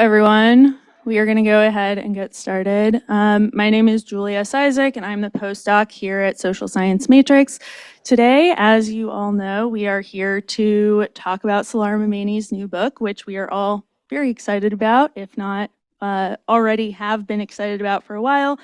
everyone. We are going to go ahead and get started. My name is Julia Cizik, and I'm the postdoc here at Social Science Matrix. Today, as you all know, we are here to talk about Salar Mameni's new book, which we are all very excited about, if not already have been excited about for a while.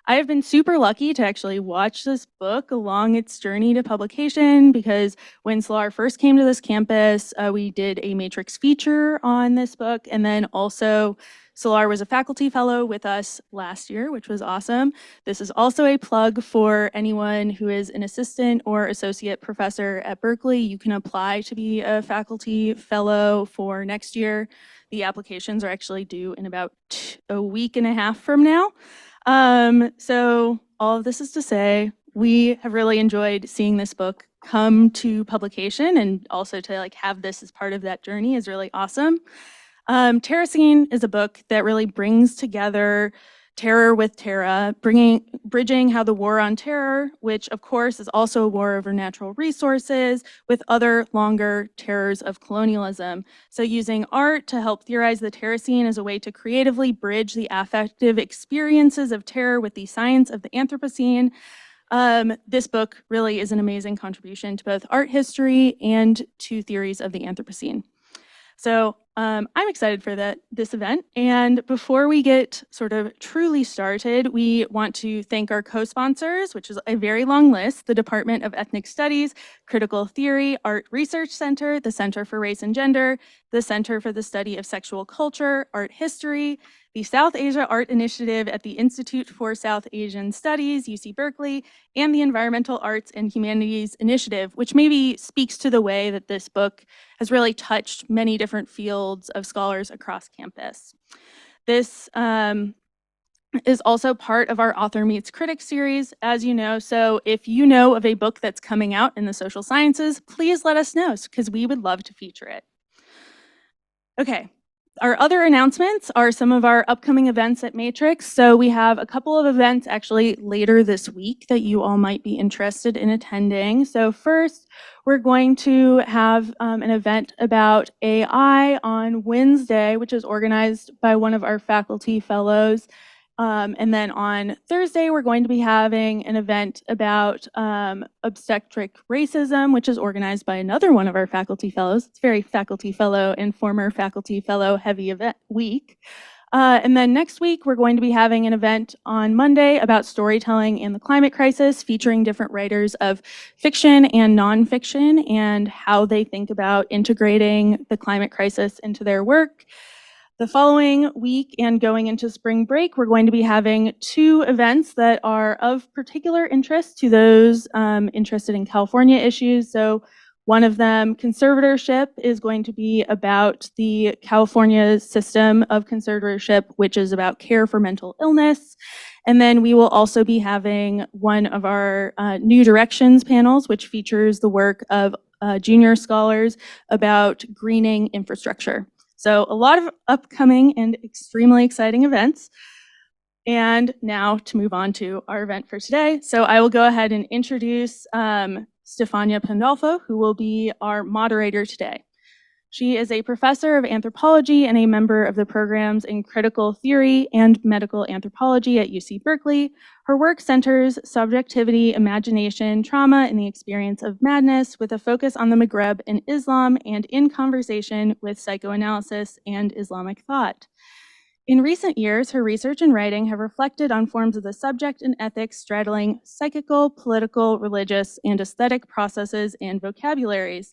I have been super lucky to actually watch this book along its journey to publication because when Salar first came to this campus, we did a Matrix feature on this book, and then also Salar was a faculty fellow with us last year, which was awesome. This is also a plug for anyone who is an assistant or associate professor at Berkeley. You can apply to be a faculty fellow for next year. The applications are actually due in about a week and a half from now. So all of this is to say, we have really enjoyed seeing this book come to publication, and also to have this as part of that journey is really awesome. Terracene is a book that really brings together terror with terra, bridging how the war on terror, which of course is also a war over natural resources, with other longer terrors of colonialism. So using art to help theorize the Terracene as a way to creatively bridge the affective experiences of terror with the science of the Anthropocene. This book really is an amazing contribution to both art history and to theories of the Anthropocene. So I'm excited for this event. And before we get sort of truly started, we want to thank our co-sponsors, which is a very long list: the Department of Ethnic Studies, Critical Theory, Art Research Center, the Center for Race and Gender, the Center for the Study of Sexual Culture, Art History, the South Asia Art Initiative at the Institute for South Asian Studies, UC Berkeley, and the Environmental Arts and Humanities Initiative, which maybe speaks to the way that this book has really touched many different fields of scholars across campus. This is also part of our Author Meets Critic series, as you know. So if you know of a book that's coming out in the social sciences, please let us know, because we would love to feature it. Okay. Our other announcements are some of our upcoming events at Matrix. So we have a couple of events actually later this week that you all might be interested in attending. So first, we're going to have an event about AI on Wednesday, which is organized by one of our faculty fellows. And then on Thursday, we're going to be having an event about obstetric racism, which is organized by another one of our faculty fellows. It's very faculty fellow and former faculty fellow heavy event week. And then next week, we're going to be having an event on Monday about storytelling and the climate crisis, featuring different writers of fiction and nonfiction and how they think about integrating the climate crisis into their work. The following week and going into spring break, we're going to be having two events that are of particular interest to those interested in California issues. So one of them, conservatorship, is going to be about the California system of conservatorship, which is about care for mental illness. And then we will also be having one of our New Directions panels, which features the work of junior scholars about greening infrastructure. So a lot of upcoming and extremely exciting events. And now to move on to our event for today. So I will go ahead and introduce Stefania Pandolfo, who will be our moderator today. She is a professor of anthropology and a member of the programs in critical theory and medical anthropology at UC Berkeley. Her work centers subjectivity, imagination, trauma, and the experience of madness, with a focus on the Maghreb and Islam, and in conversation with psychoanalysis and Islamic thought. In recent years, her research and writing have reflected on forms of the subject and ethics straddling psychical, political, religious, and aesthetic processes and vocabularies.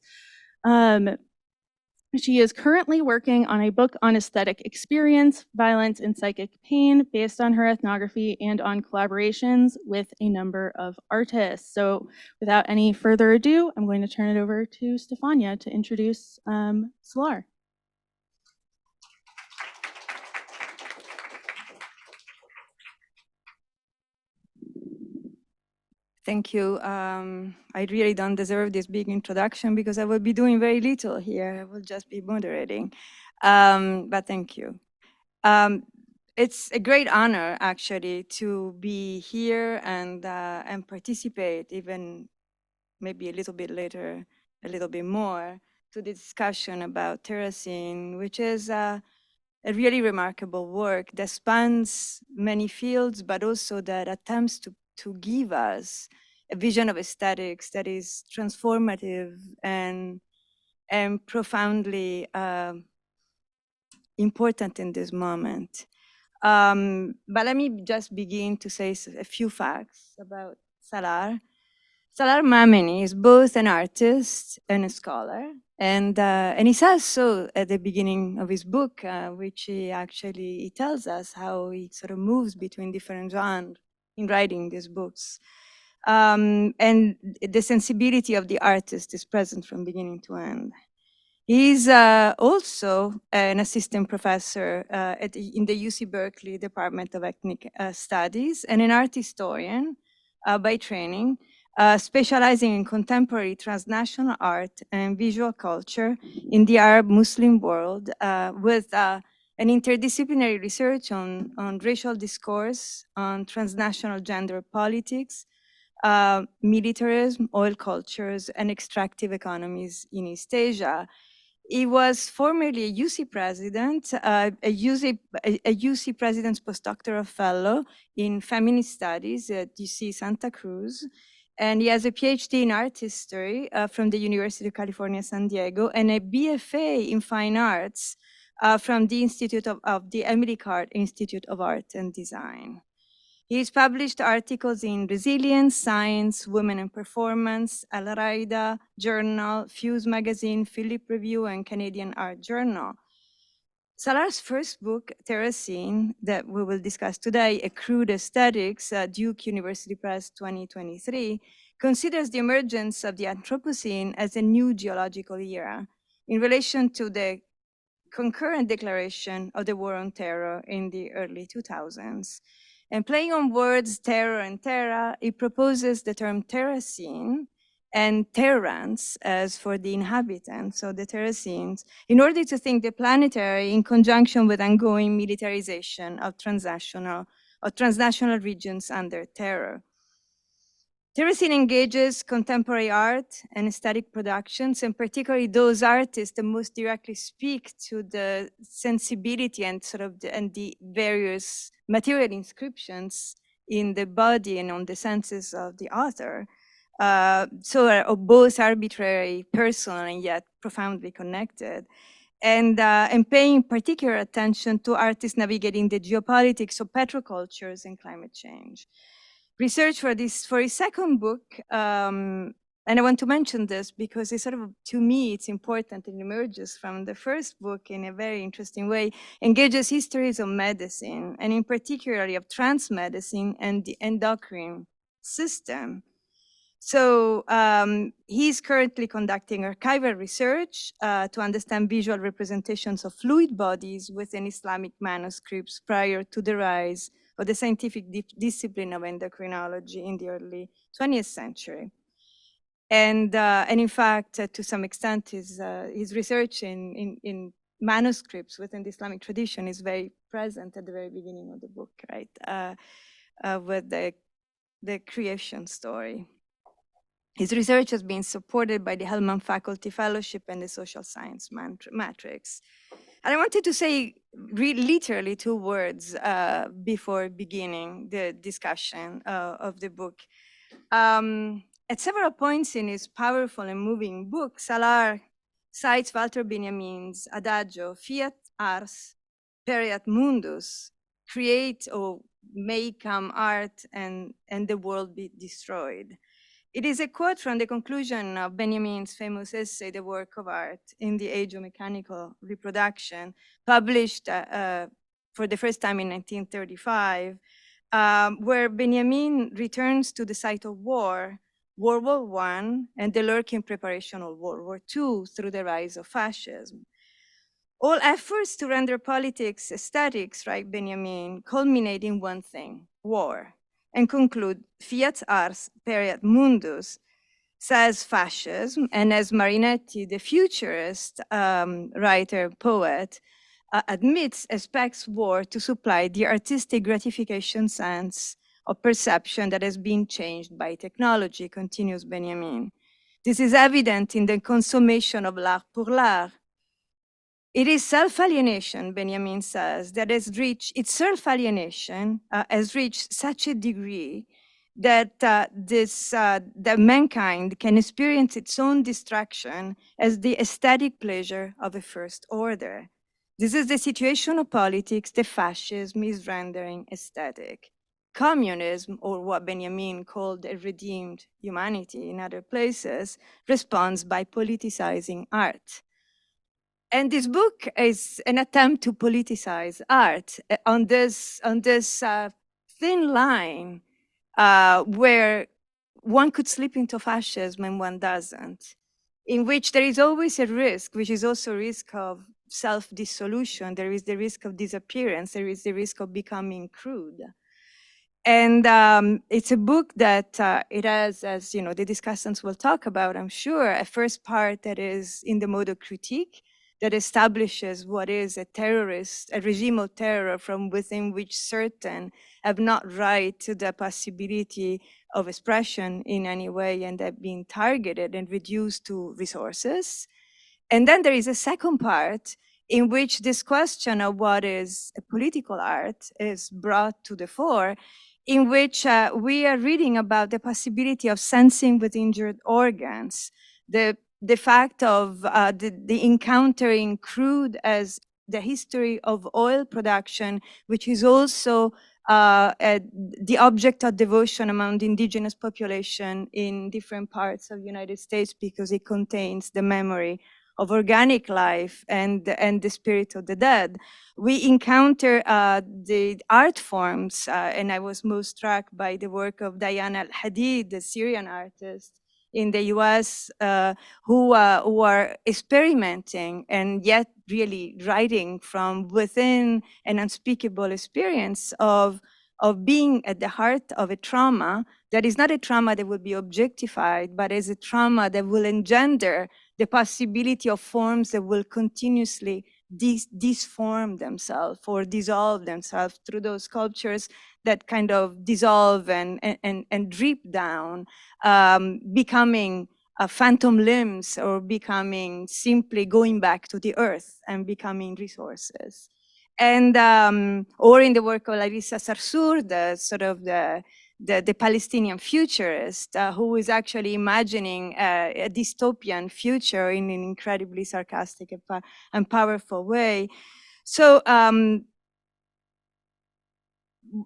She is currently working on a book on aesthetic experience, violence, and psychic pain based on her ethnography and on collaborations with a number of artists. So without any further ado, I'm going to turn it over to Stefania to introduce Salar. Thank you. I really don't deserve this big introduction because I will be doing very little here. I will just be moderating. But thank you. It's a great honor, actually, to be here and participate, even maybe a little bit later, a little bit more, to the discussion about Terracene, which is a really remarkable work that spans many fields, but also that attempts to give us a vision of aesthetics that is transformative and profoundly important in this moment. But let me just begin to say a few facts about Salar. Salar Mameni is both an artist and a scholar, and he says so at the beginning of his book, which he tells us how he sort of moves between different genres in writing these books. And the sensibility of the artist is present from beginning to end. He's also an assistant professor in the UC Berkeley Department of Ethnic Studies and an art historian by training, specializing in contemporary transnational art and visual culture in the Arab Muslim world with an interdisciplinary research on racial discourse, on transnational gender politics, militarism, oil cultures, and extractive economies in East Asia. He was formerly a UC president, a UC president's postdoctoral fellow in feminist studies at UC Santa Cruz. And he has a PhD in art history from the University of California, San Diego, and a BFA in fine arts from the the Emily Carr Institute of Art and Design. He's published articles in Resilience, Science, Women and Performance, Al Raida Journal, Fuse Magazine, Philip Review, and Canadian Art Journal. Salar's first book, Terracene, that we will discuss today, A Crude Aesthetics, Duke University Press 2023, considers the emergence of the Anthropocene as a new geological era in relation to the concurrent declaration of the War on Terror in the early 2000s. And playing on words, terror and terra, it proposes the term Terracene and terrans as for the inhabitants, so the Terracenes, in order to think the planetary in conjunction with ongoing militarization of transnational regions under terror. Terracene engages contemporary art and aesthetic productions, and particularly those artists that most directly speak to the sensibility and the various material inscriptions in the body and on the senses of the author. So both arbitrary, personal, and yet profoundly connected. And paying particular attention to artists navigating the geopolitics of petrocultures and climate change. Research for his second book, and I want to mention this because it's to me, it's important. It emerges from the first book in a very interesting way, engages histories of medicine, and in particularly of trans medicine and the endocrine system. So he's currently conducting archival research to understand visual representations of fluid bodies within Islamic manuscripts prior to the rise of the scientific discipline of endocrinology in the early 20th century. And in fact, to some extent, his research in manuscripts within the Islamic tradition is very present at the very beginning of the book, right? With the creation story. His research has been supported by the Hellman Faculty Fellowship and the Social Science Matrix. And I wanted to say literally 2 words before beginning the discussion of the book. At several points in his powerful and moving book, Salar cites Walter Benjamin's adagio, fiat ars pereat mundus, create or may come art and the world be destroyed. It is a quote from the conclusion of Benjamin's famous essay, The Work of Art in the Age of Mechanical Reproduction, published for the first time in 1935, where Benjamin returns to the site of war, World War I, and the lurking preparation of World War II through the rise of fascism. All efforts to render politics aesthetics, right, Benjamin, culminate in one thing, war, and conclude, fiat ars pereat mundus, says fascism, and as Marinetti, the futurist writer, poet, admits, expects war to supply the artistic gratification sense of perception that has been changed by technology, continues Benjamin. This is evident in the consummation of l'art pour l'art, It is self-alienation, Benjamin says, that has reached, its self-alienation has reached such a degree that that mankind can experience its own destruction as the aesthetic pleasure of a first order. This is the situation of politics the fascism is rendering aesthetic. Communism, or what Benjamin called a redeemed humanity in other places, responds by politicizing art. And this book is an attempt to politicize art on this thin line where one could slip into fascism and one doesn't, in which there is always a risk, which is also a risk of self-dissolution. There is the risk of disappearance. There is the risk of becoming crude. And it's a book that it has, as you know, the discussants will talk about, I'm sure, a first part that is in the mode of critique, that establishes what is a terrorist, a regime of terror from within which certain have not right to the possibility of expression in any way and have been targeted and reduced to resources. And then there is a second part in which this question of what is a political art is brought to the fore, in which we are reading about the possibility of sensing with injured organs, the fact of the encountering crude as the history of oil production, which is also the object of devotion among the indigenous population in different parts of the United States, because it contains the memory of organic life and the spirit of the dead. We encounter the art forms, and I was most struck by the work of Diana Al-Hadid, the Syrian artist in the US, who are experimenting and yet really writing from within an unspeakable experience of being at the heart of a trauma that is not a trauma that will be objectified, but is a trauma that will engender the possibility of forms that will continuously disform themselves or dissolve themselves through those sculptures that kind of dissolve and drip down, becoming phantom limbs or becoming simply going back to the earth and becoming resources. And or in the work of Larissa Sarsour, the sort of the Palestinian futurist, who is actually imagining a dystopian future in an incredibly sarcastic and powerful way. So,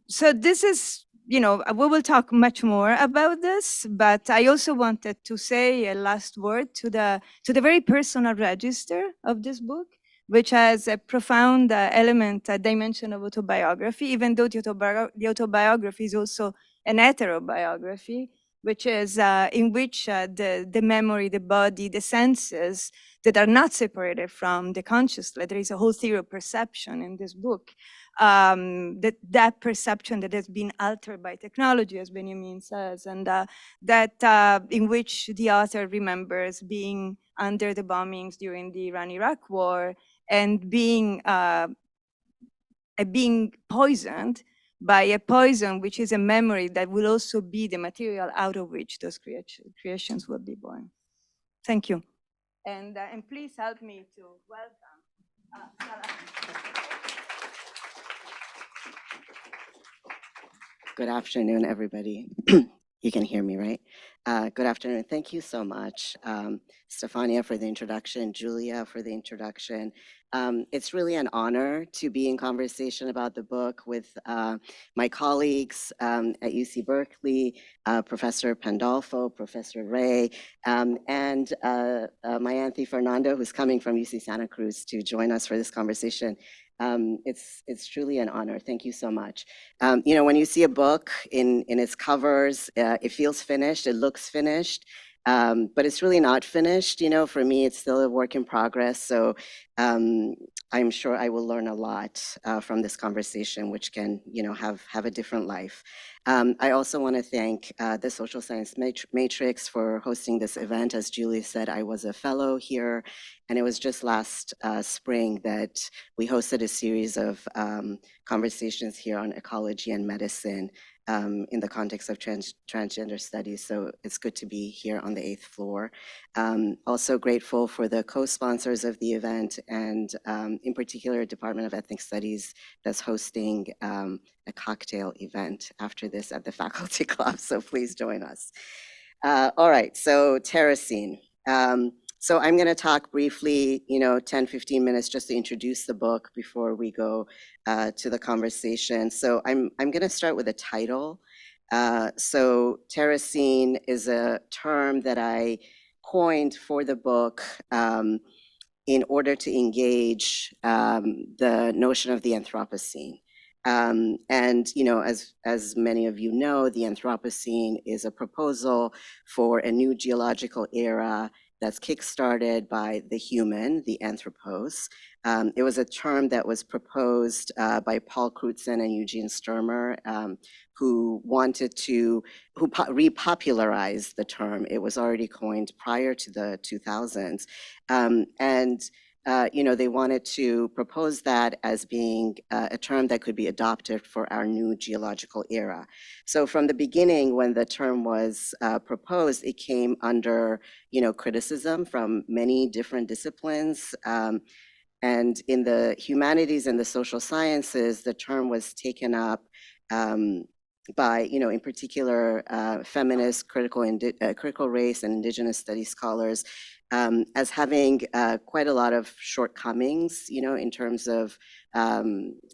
so this is, you know, we will talk much more about this, but I also wanted to say a last word to the very personal register of this book, which has a profound element, a dimension of autobiography, even though the autobiography is also an heterobiography, which is in which the memory, the body, the senses that are not separated from the consciousness. There is a whole theory of perception in this book. That perception that has been altered by technology, as Benjamin says, and that in which the author remembers being under the bombings during the Iran-Iraq war and being poisoned by a poison, which is a memory that will also be the material out of which those creations will be born. Thank you. And please help me to welcome Salar. Good afternoon, everybody. You can hear me, right? Good afternoon. Thank you so much, Stefania, for the introduction, Julia, for the introduction. It's really an honor to be in conversation about the book with my colleagues at UC Berkeley, Professor Pandolfo, Professor Ray, and Mayanthi Fernando, who's coming from UC Santa Cruz to join us for this conversation. It's truly an honor. Thank you so much. You know, when you see a book in its covers, it feels finished, it looks finished, but it's really not finished. You know, for me, it's still a work in progress. So I'm sure I will learn a lot from this conversation, which can, you know, have a different life. I also want to thank the Social Science Matrix for hosting this event. As Julie said, I was a fellow here, and it was just last spring that we hosted a series of conversations here on ecology and medicine in the context of transgender studies. So it's good to be here on the 8th floor. Also grateful for the co-sponsors of the event, and in particular, Department of Ethnic Studies that's hosting a cocktail event after this at the faculty club, so please join us. All right, so Terracene. So I'm going to talk briefly, 10, 15 minutes just to introduce the book before we go to the conversation. So I'm going to start with a title. So Terracene is a term that I coined for the book in order to engage the notion of the Anthropocene. And as many of you know, the Anthropocene is a proposal for a new geological era that's kickstarted by the human, the Anthropos. It was a term that was proposed by Paul Cruz and Eugene Sturmer, who wanted to repopularize the term. It was already coined prior to the 2000s. They wanted to propose that as being a term that could be adopted for our new geological era. So from the beginning, when the term was proposed, it came under, criticism from many different disciplines. And in the humanities and the social sciences, the term was taken up by, in particular, feminist, critical race and indigenous studies scholars as having quite a lot of shortcomings, in terms of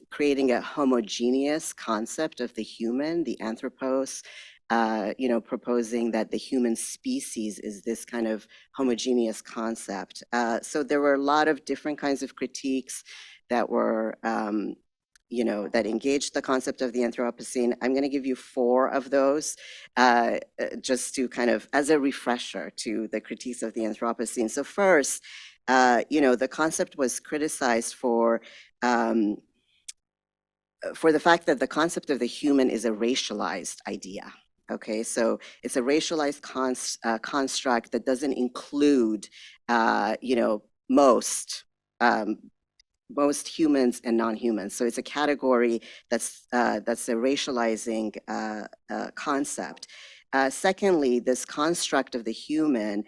creating a homogeneous concept of the human, the Anthropos, proposing that the human species is this kind of homogeneous concept. So there were a lot of different kinds of critiques that were that engaged the concept of the Anthropocene. I'm going to give you 4 of those just to kind of as a refresher to the critiques of the Anthropocene. So first, the concept was criticized for the fact that the concept of the human is a racialized idea. Okay, so it's a racialized construct that doesn't include, most humans and non-humans. So it's a category that's a racializing concept. Secondly, this construct of the human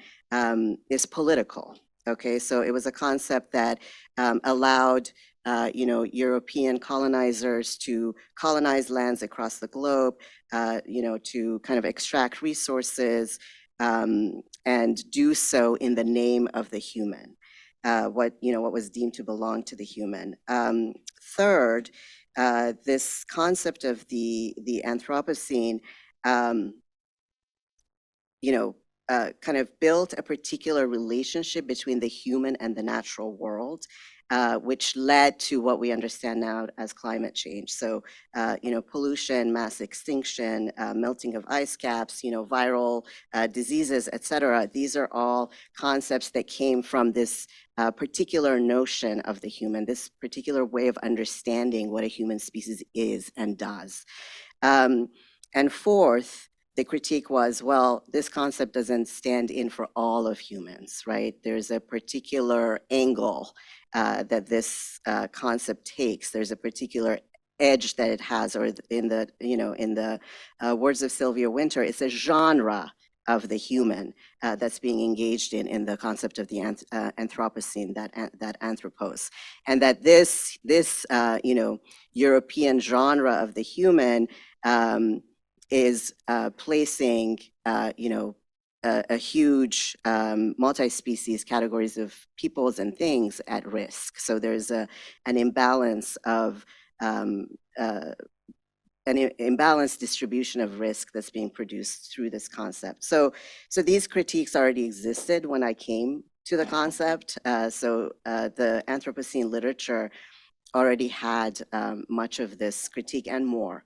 is political. Okay, so it was a concept that allowed European colonizers to colonize lands across the globe, to kind of extract resources and do so in the name of the human. What was deemed to belong to the human. Third, this concept of the Anthropocene, kind of built a particular relationship between the human and the natural world, which led to what we understand now as climate change. So, pollution, mass extinction, melting of ice caps, viral diseases, et cetera. These are all concepts that came from this particular notion of the human, this particular way of understanding what a human species is and does. And fourth, the critique was, well, this concept doesn't stand in for all of humans, right? There's a particular angle that this concept takes. There's a particular edge that it has, or in the words of Sylvia Wynter, it's a genre of the human that's being engaged in the concept of the Anthropocene, that Anthropos, and that this European genre of the human is placing a huge multi-species categories of peoples and things at risk. So there's an imbalance of an imbalanced distribution of risk that's being produced through this concept. So these critiques already existed when I came to the concept. The Anthropocene literature already had much of this critique and more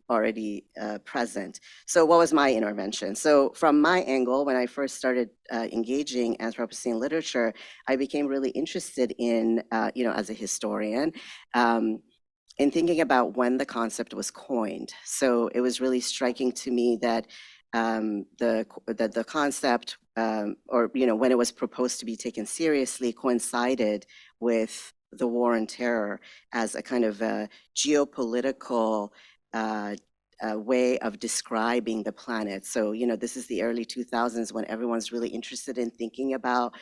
already present. So what was my intervention? So from my angle, when I first started engaging Anthropocene literature, I became really interested in, as a historian, in thinking about when the concept was coined. So it was really striking to me that the concept, when it was proposed to be taken seriously, coincided with the war on terror as a kind of a geopolitical way of describing the planet. So, this is the early 2000s when everyone's really interested in thinking about,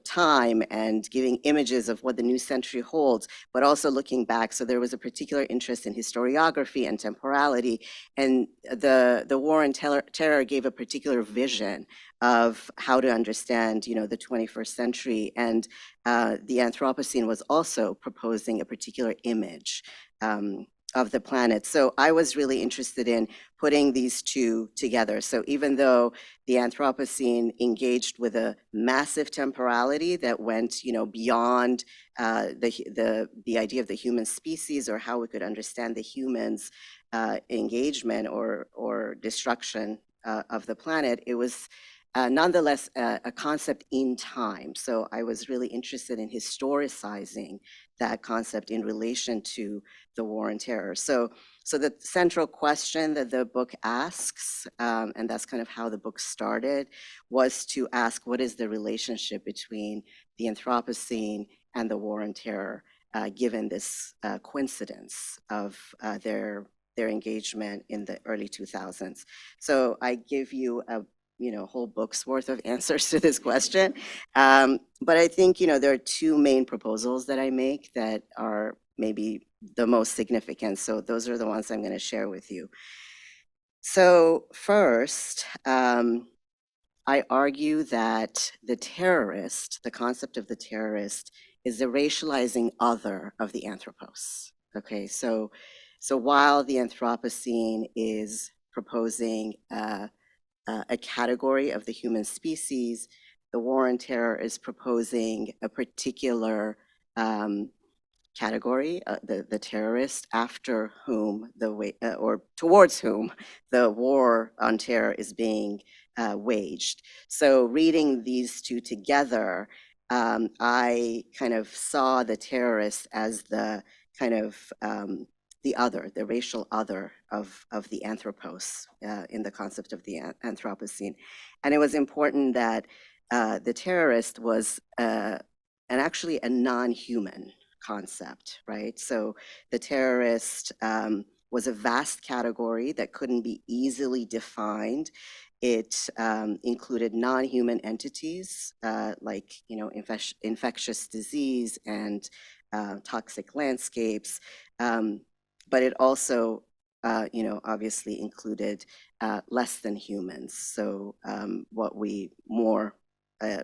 time and giving images of what the new century holds, but also looking back. So there was a particular interest in historiography and temporality, and the war on terror gave a particular vision of how to understand, the 21st century. And the Anthropocene was also proposing a particular image of the planet. So I was really interested in putting these two together. So even though the Anthropocene engaged with a massive temporality that went, beyond the idea of the human species or how we could understand the humans' engagement or destruction of the planet, it was nonetheless a concept in time. So I was really interested in historicizing that concept in relation to the war on terror. So the central question that the book asks, and that's kind of how the book started, was to ask what is the relationship between the Anthropocene and the war on terror, given this coincidence of their engagement in the early 2000s. So I give you a whole book's worth of answers to this question. But I think, there are two main proposals that I make that are maybe the most significant. So those are the ones I'm going to share with you. So first, I argue that the terrorist, the concept of the terrorist, is the racializing other of the Anthropos. Okay, so while the Anthropocene is proposing a category of the human species, the war on terror is proposing a particular category, the terrorist, after whom or towards whom the war on terror is being waged. So reading these two together, I kind of saw the terrorists as the kind of the other, the racial other of the Anthropos in the concept of the Anthropocene. And it was important that the terrorist was actually a non-human concept, right? So the terrorist was a vast category that couldn't be easily defined. It included non-human entities like, infectious disease and toxic landscapes. But it also, obviously included less than humans. So what we more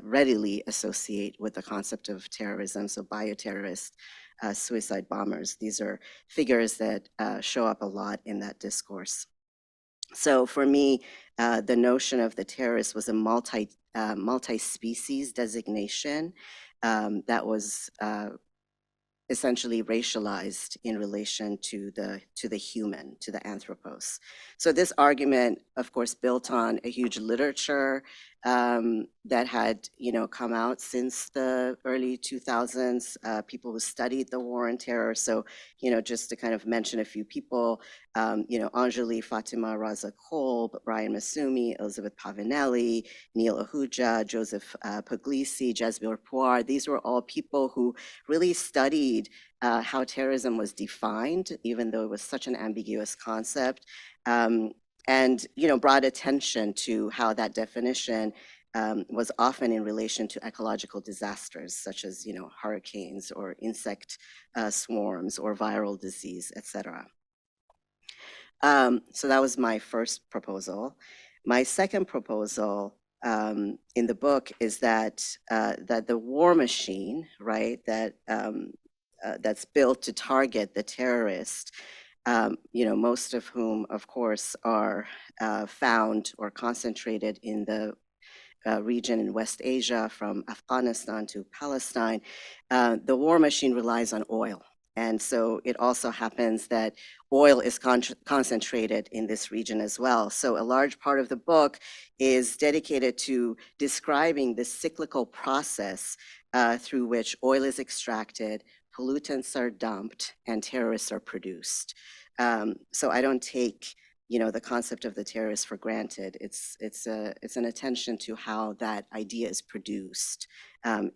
readily associate with the concept of terrorism, so bioterrorists, suicide bombers. These are figures that show up a lot in that discourse. So for me, the notion of the terrorist was a multi-species designation that was essentially racialized in relation to the human, to the Anthropos. So this argument, of course, built on a huge literature that had, come out since the early 2000s, people who studied the war on terror. So, just to kind of mention a few people, Anjali Fatima Raza Kolb, Brian Masumi, Elizabeth Pavanelli, Neil Ahuja, Joseph Puglisi, Jasbir Puar. These were all people who really studied how terrorism was defined, even though it was such an ambiguous concept, and brought attention to how that definition was often in relation to ecological disasters, such as hurricanes or insect swarms or viral disease, etc. So that was my first proposal. My second proposal in the book is that the war machine, right, that's built to target the terrorist, most of whom, of course, are found or concentrated in the region in West Asia, from Afghanistan to Palestine. The war machine relies on oil. And so it also happens that oil is concentrated in this region as well. So a large part of the book is dedicated to describing the cyclical process through which oil is extracted, pollutants are dumped, and terrorists are produced. So I don't take the concept of the terrorist for granted. It's an attention to how that idea is produced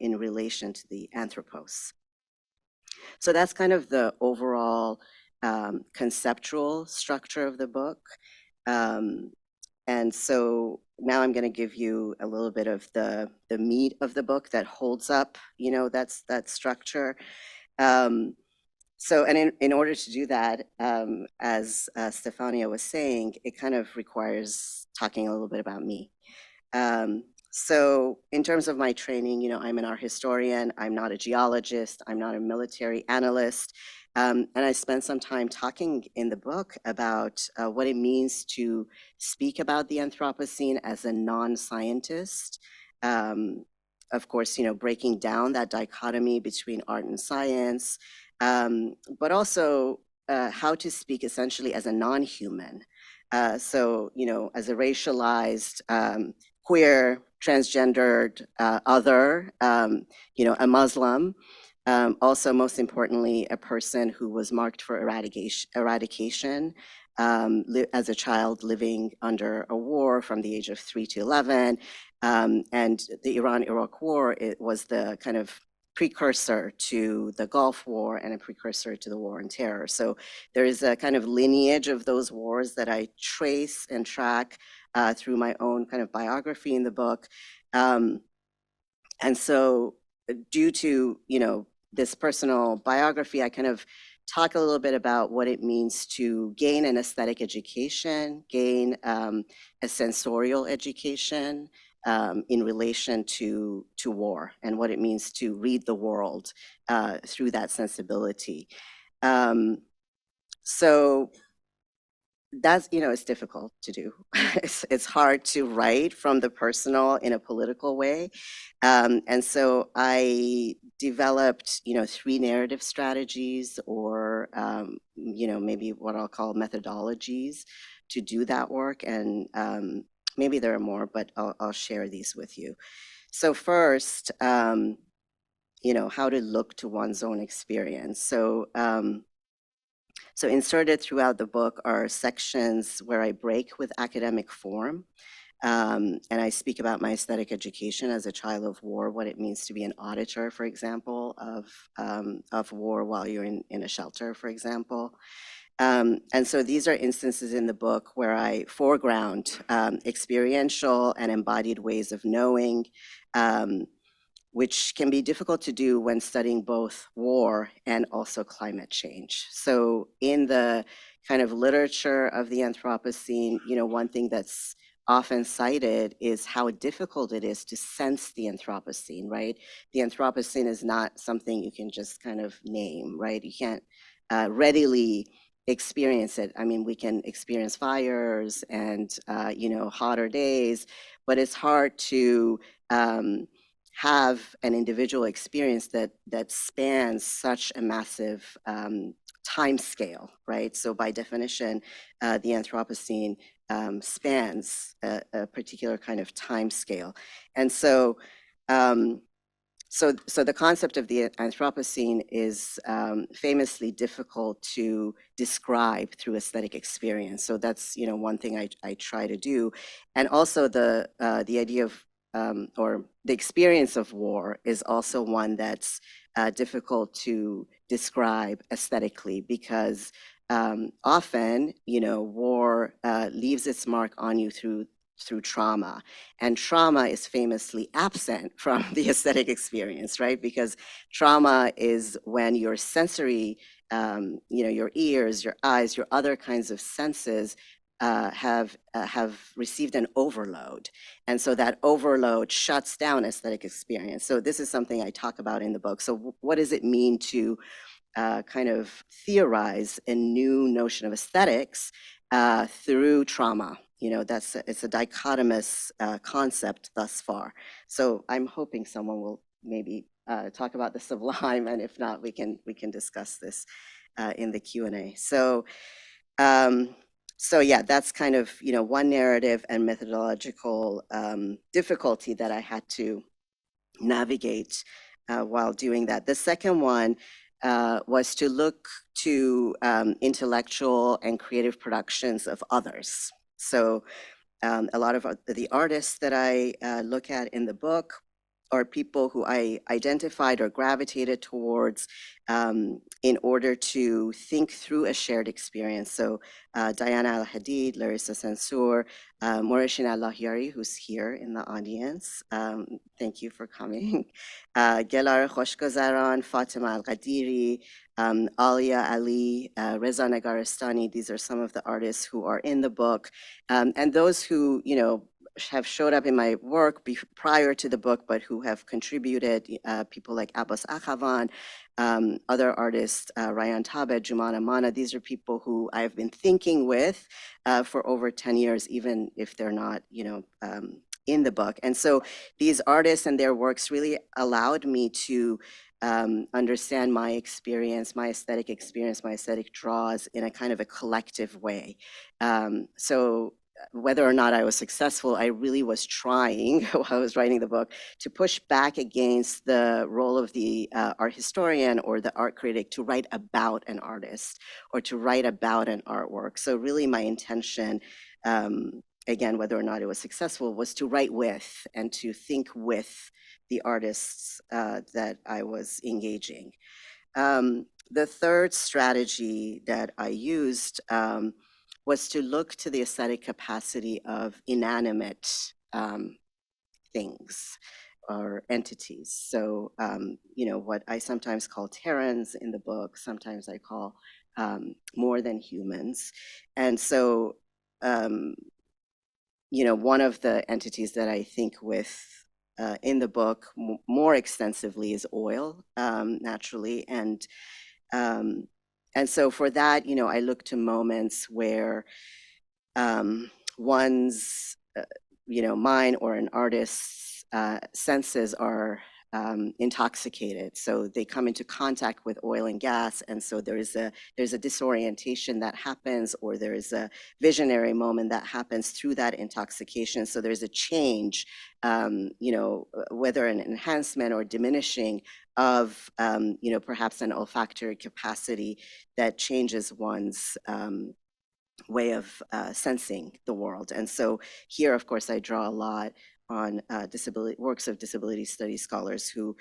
in relation to the Anthropos. So that's kind of the overall conceptual structure of the book. And so now I'm going to give you a little bit of the meat of the book that holds up, that structure. So, and in order to do that, as Stefania was saying, it kind of requires talking a little bit about me. So in terms of my training, I'm an art historian. I'm not a geologist. I'm not a military analyst. And I spent some time talking in the book about what it means to speak about the Anthropocene as a non-scientist. Of course, breaking down that dichotomy between art and science, but also how to speak essentially as a non-human. So, as a racialized, queer, transgendered, other, a Muslim, also most importantly, a person who was marked for eradication as a child living under a war from the age of 3 to 11. And the Iran-Iraq War, it was the kind of precursor to the Gulf War and a precursor to the War on Terror. So there is a kind of lineage of those wars that I trace and track through my own kind of biography in the book. And so due to, this personal biography, I kind of talk a little bit about what it means to gain an aesthetic education, gain a sensorial education in relation to war, and what it means to read the world through that sensibility. So that's, it's difficult to do. It's hard to write from the personal in a political way. And so I developed, 3 narrative strategies, or, maybe what I'll call methodologies to do that work. And maybe there are more, but I'll share these with you. So first, how to look to one's own experience. So inserted throughout the book are sections where I break with academic form, and I speak about my aesthetic education as a child of war, what it means to be an auditor, for example, of war while you're in a shelter, for example. And so these are instances in the book where I foreground experiential and embodied ways of knowing, which can be difficult to do when studying both war and also climate change. So in the kind of literature of the Anthropocene, one thing that's often cited is how difficult it is to sense the Anthropocene, right? The Anthropocene is not something you can just kind of name, right? You can't readily experience it. I mean, we can experience fires and, hotter days, but it's hard to have an individual experience that spans such a massive time scale, right? So by definition, the Anthropocene spans a particular kind of time scale. And so, so the concept of the Anthropocene is famously difficult to describe through aesthetic experience. So that's, one thing I try to do. And also the idea of or the experience of war is also one that's difficult to describe aesthetically, because often, war leaves its mark on you through trauma, and trauma is famously absent from the aesthetic experience, right? Because trauma is when your sensory, your ears, your eyes, your other kinds of senses have received an overload. And so that overload shuts down aesthetic experience. So this is something I talk about in the book. So what does it mean to kind of theorize a new notion of aesthetics through trauma? It's a dichotomous concept thus far. So I'm hoping someone will maybe talk about the sublime, and if not, we can discuss this in the Q&A. So yeah, that's kind of, one narrative and methodological difficulty that I had to navigate while doing that. The second one was to look to intellectual and creative productions of others. So a lot of the artists that I look at in the book are people who I identified or gravitated towards in order to think through a shared experience. So Diana Al-Hadid, Larissa Sansour, Moureshin Al-Lahyari, who's here in the audience. Thank you for coming. Gelar Khoshgazaran, Fatima Al-Qadiri, Alia Ali, Reza Nagaristani. These are some of the artists who are in the book. And those who, have showed up in my work prior to the book, but who have contributed, people like Abbas Akhavan, other artists, Ryan Tabet, Jumana Mana. These are people who I've been thinking with for over 10 years, even if they're not, in the book. And so these artists and their works really allowed me to understand my experience, my aesthetic draws in a kind of a collective way. So whether or not I was successful, I really was trying while I was writing the book to push back against the role of the art historian or the art critic to write about an artist or to write about an artwork. So really my intention, again, whether or not it was successful, was to write with and to think with the artists that I was engaging. The third strategy that I used was to look to the aesthetic capacity of inanimate things or entities. So, what I sometimes call terrans in the book, sometimes I call more than humans. And so, one of the entities that I think with in the book more extensively is oil, naturally. And so for that, I look to moments where one's, mine or an artist's senses are intoxicated. So they come into contact with oil and gas. And so there's a disorientation that happens, or there is a visionary moment that happens through that intoxication. So there's a change, whether an enhancement or diminishing of, perhaps an olfactory capacity that changes one's way of sensing the world. And so here, of course, I draw a lot on works of disability studies scholars who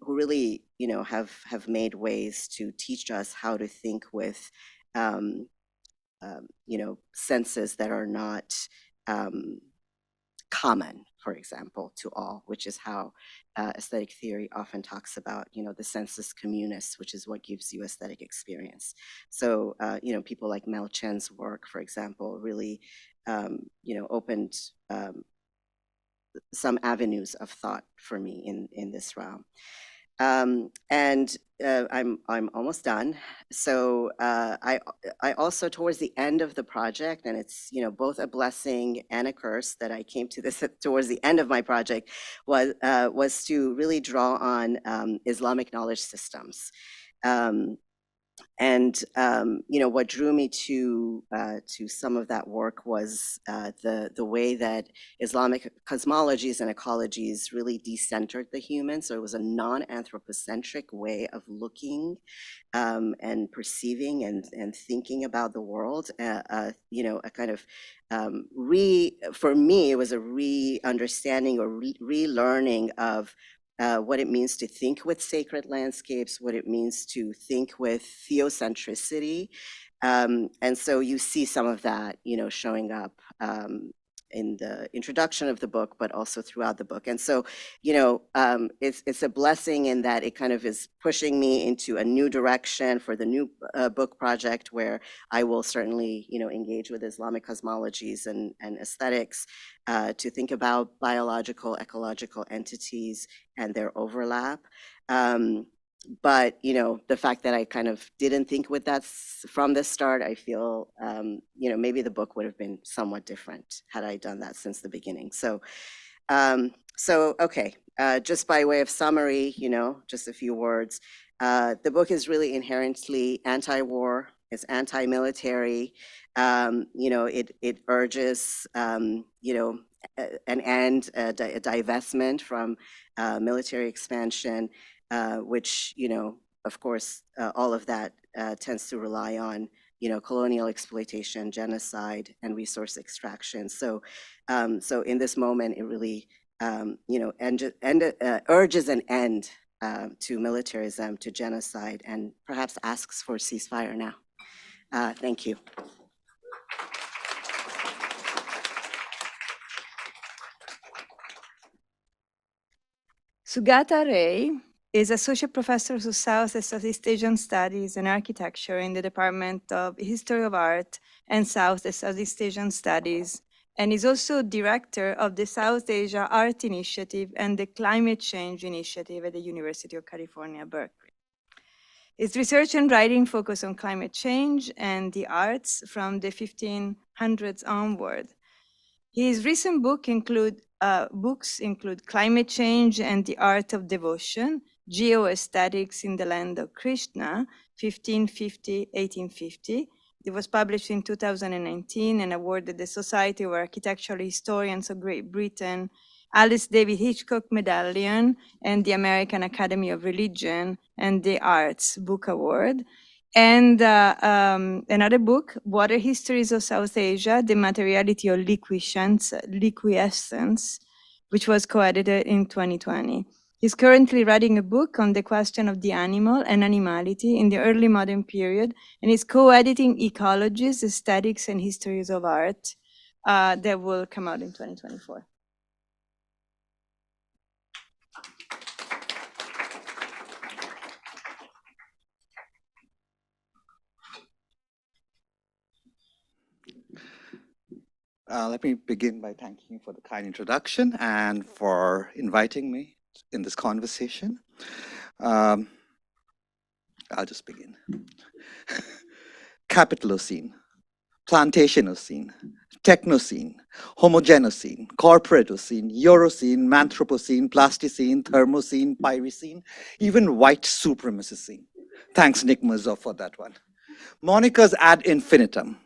really, have made ways to teach us how to think with, senses that are not common, for example, to all, which is how aesthetic theory often talks about, the sensus communis, which is what gives you aesthetic experience. So, people like Mel Chen's work, for example, really, opened some avenues of thought for me in this realm. And I'm almost done. So I also, towards the end of the project, and it's both a blessing and a curse that I came to this towards the end of my project, was to really draw on Islamic knowledge systems. And what drew me to some of that work was the way that Islamic cosmologies and ecologies really decentered the human. So it was a non-anthropocentric way of looking and perceiving and thinking about the world. A kind of for me, it was a re-understanding or relearning of what it means to think with sacred landscapes, what it means to think with theocentricity. And so you see some of that, showing up in the introduction of the book, but also throughout the book. And so, it's a blessing in that it kind of is pushing me into a new direction for the new book project, where I will certainly, engage with Islamic cosmologies and aesthetics to think about biological, ecological entities and their overlap. But the fact that I kind of didn't think with that from the start, I feel maybe the book would have been somewhat different had I done that since the beginning. So okay, just by way of summary, just a few words. The book is really inherently anti-war. It's anti-military. It urges an end, a divestment from military expansion. Which, of course, all of that tends to rely on, colonial exploitation, genocide, and resource extraction. So, so in this moment, it really urges an end to militarism, to genocide, and perhaps asks for ceasefire now. Thank you. Sugata is associate professor of South and Southeast Asian Studies and Architecture in the Department of History of Art and South and Southeast Asian Studies, and is also director of the South Asia Art Initiative and the Climate Change Initiative at the University of California, Berkeley. His research and writing focus on climate change and the arts from the 1500s onward. His recent books include Climate Change and the Art of Devotion, Geoaesthetics in the Land of Krishna, 1550-1850. It was published in 2019 and awarded the Society of Architectural Historians of Great Britain, Alice David Hitchcock Medallion, and the American Academy of Religion and the Arts Book Award. And another book, Water Histories of South Asia, The Materiality of Liquescence, which was co-edited in 2020. He's currently writing a book on the question of the animal and animality in the early modern period, and is co-editing Ecologies, Aesthetics, and Histories of Art that will come out in 2024. Let me begin by thanking you for the kind introduction and for inviting me in this conversation. I'll just begin. Capitalocene, Plantationocene, Technocene, Homogenocene, Corporatocene, Eurocene, Anthropocene, Plasticene, Thermocene, Pyrocene, even White Supremacocene. Thanks, Nick Mirzoff, for that one. Monikers ad infinitum.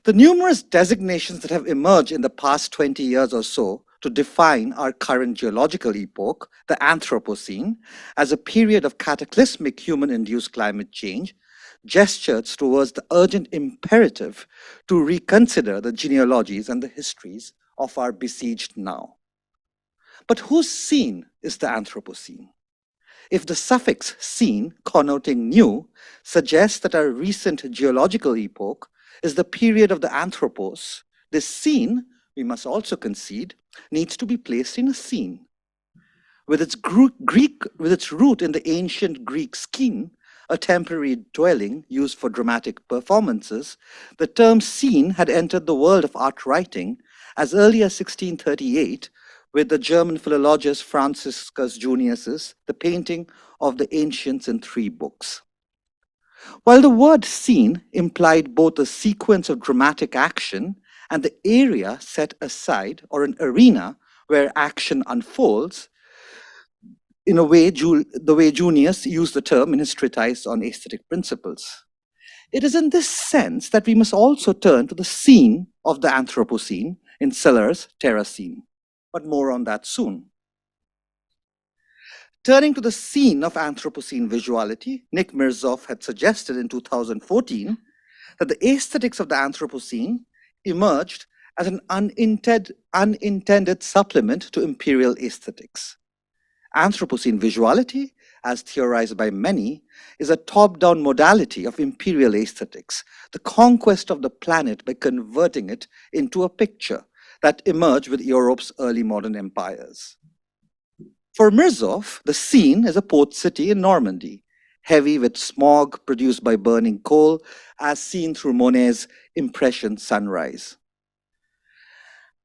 The numerous designations that have emerged in the past 20 years or so to define our current geological epoch, the Anthropocene, as a period of cataclysmic human-induced climate change, gestures towards the urgent imperative to reconsider the genealogies and the histories of our besieged now. But whose scene is the Anthropocene? If the suffix "scene," connoting new, suggests that our recent geological epoch is the period of the Anthropos, this scene, we must also concede, needs to be placed in a scene. With its root in the ancient Greek skene, a temporary dwelling used for dramatic performances, the term scene had entered the world of art writing as early as 1638 with the German philologist Franciscus Junius's The Painting of the Ancients in 3 books. While the word scene implied both a sequence of dramatic action and the area set aside, or an arena where action unfolds, in a way, the way Junius used the term in his treatise on aesthetic principles. It is in this sense that we must also turn to the scene of the Anthropocene in Salar's Terracene, but more on that soon. Turning to the scene of Anthropocene visuality, Nick Mirzoff had suggested in 2014 that the aesthetics of the Anthropocene emerged as an unintended supplement to imperial aesthetics. Anthropocene visuality, as theorized by many, is a top-down modality of imperial aesthetics, the conquest of the planet by converting it into a picture that emerged with Europe's early modern empires. For Mirzoff, the scene is a port city in Normandy, heavy with smog produced by burning coal, as seen through Monet's Impression Sunrise.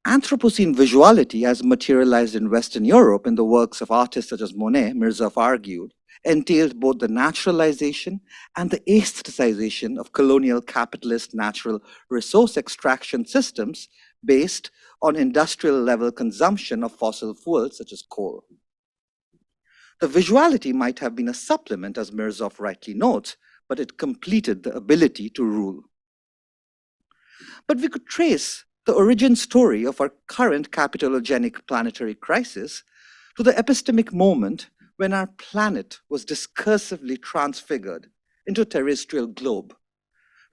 Anthropocene visuality, as materialized in Western Europe in the works of artists such as Monet, Mirzoff argued, entailed both the naturalization and the aestheticization of colonial capitalist natural resource extraction systems based on industrial-level consumption of fossil fuels such as coal. The visuality might have been a supplement, as Mirzoff rightly notes, but it completed the ability to rule. But we could trace the origin story of our current capitalogenic planetary crisis to the epistemic moment when our planet was discursively transfigured into a terrestrial globe,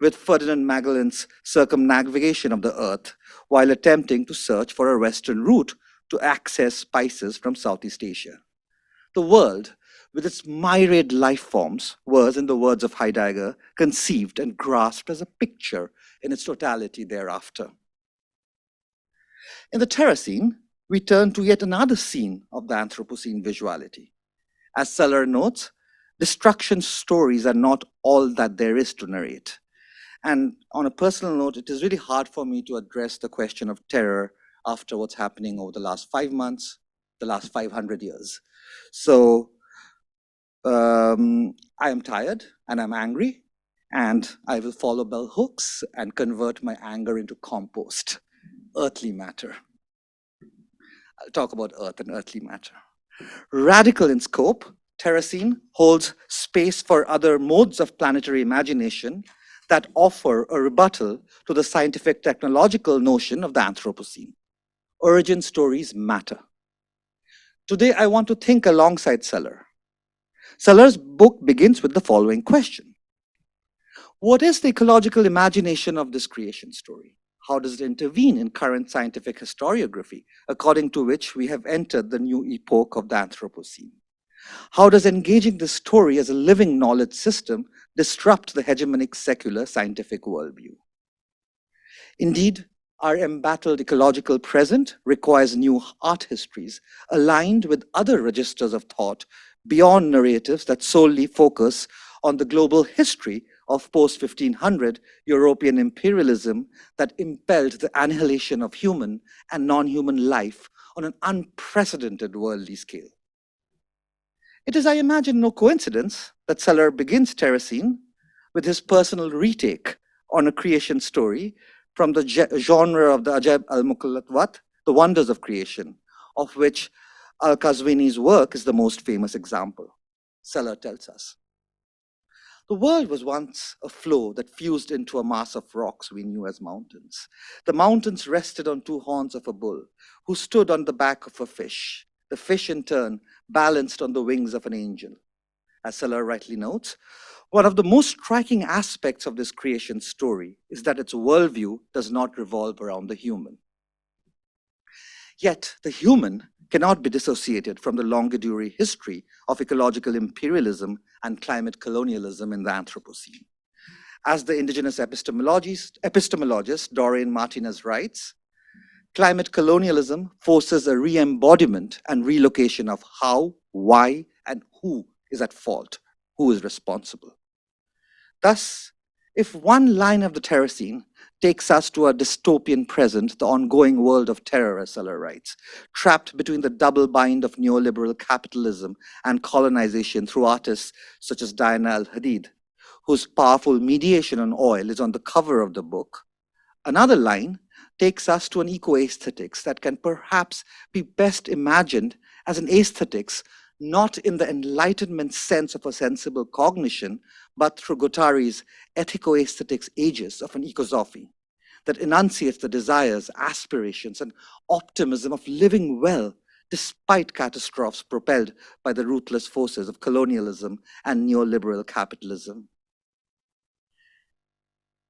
with Ferdinand Magellan's circumnavigation of the Earth while attempting to search for a western route to access spices from Southeast Asia. The world, with its myriad life forms, was, in the words of Heidegger, conceived and grasped as a picture in its totality thereafter. In the Terracene, we turn to yet another scene of the Anthropocene visuality. As Salar notes, destruction stories are not all that there is to narrate. And on a personal note, it is really hard for me to address the question of terror after what's happening over the last 5 months, the last 500 years. So I am tired and I'm angry, and I will follow bell hooks and convert my anger into compost, earthly matter. I'll talk about earth and earthly matter. Radical in scope, Terracene holds space for other modes of planetary imagination that offer a rebuttal to the scientific technological notion of the Anthropocene. Origin stories matter. Today, I want to think alongside Salar. Salar's book begins with the following question. What is the ecological imagination of this creation story? How does it intervene in current scientific historiography, according to which we have entered the new epoch of the Anthropocene? How does engaging this story as a living knowledge system disrupt the hegemonic secular scientific worldview? Indeed, our embattled ecological present requires new art histories aligned with other registers of thought beyond narratives that solely focus on the global history of post-1500 European imperialism that impelled the annihilation of human and non-human life on an unprecedented worldly scale. It is, I imagine, no coincidence that Salar begins Terracene with his personal retake on a creation story from the genre of the Ajab al-Mukallatwat, the wonders of creation, of which Al-Qazwini's work is the most famous example. Salar tells us, the world was once a flow that fused into a mass of rocks we knew as mountains. The mountains rested on two horns of a bull, who stood on the back of a fish. The fish, in turn, balanced on the wings of an angel. As Salar rightly notes, one of the most striking aspects of this creation story is that its worldview does not revolve around the human. Yet, the human cannot be dissociated from the longitudinal history of ecological imperialism and climate colonialism in the Anthropocene. As the indigenous epistemologist Doreen Martinez writes, climate colonialism forces a re-embodiment and relocation of how, why, and who is at fault, who is responsible. Thus, if one line of the Terracene takes us to a dystopian present, the ongoing world of terror, as Salar writes, trapped between the double bind of neoliberal capitalism and colonization through artists such as Diana al-Hadid, whose powerful mediation on oil is on the cover of the book, another line takes us to an eco-aesthetics that can perhaps be best imagined as an aesthetics not in the enlightenment sense of a sensible cognition, but through Guattari's ethico-aesthetics aegis of an ecosophy that enunciates the desires, aspirations, and optimism of living well despite catastrophes propelled by the ruthless forces of colonialism and neoliberal capitalism.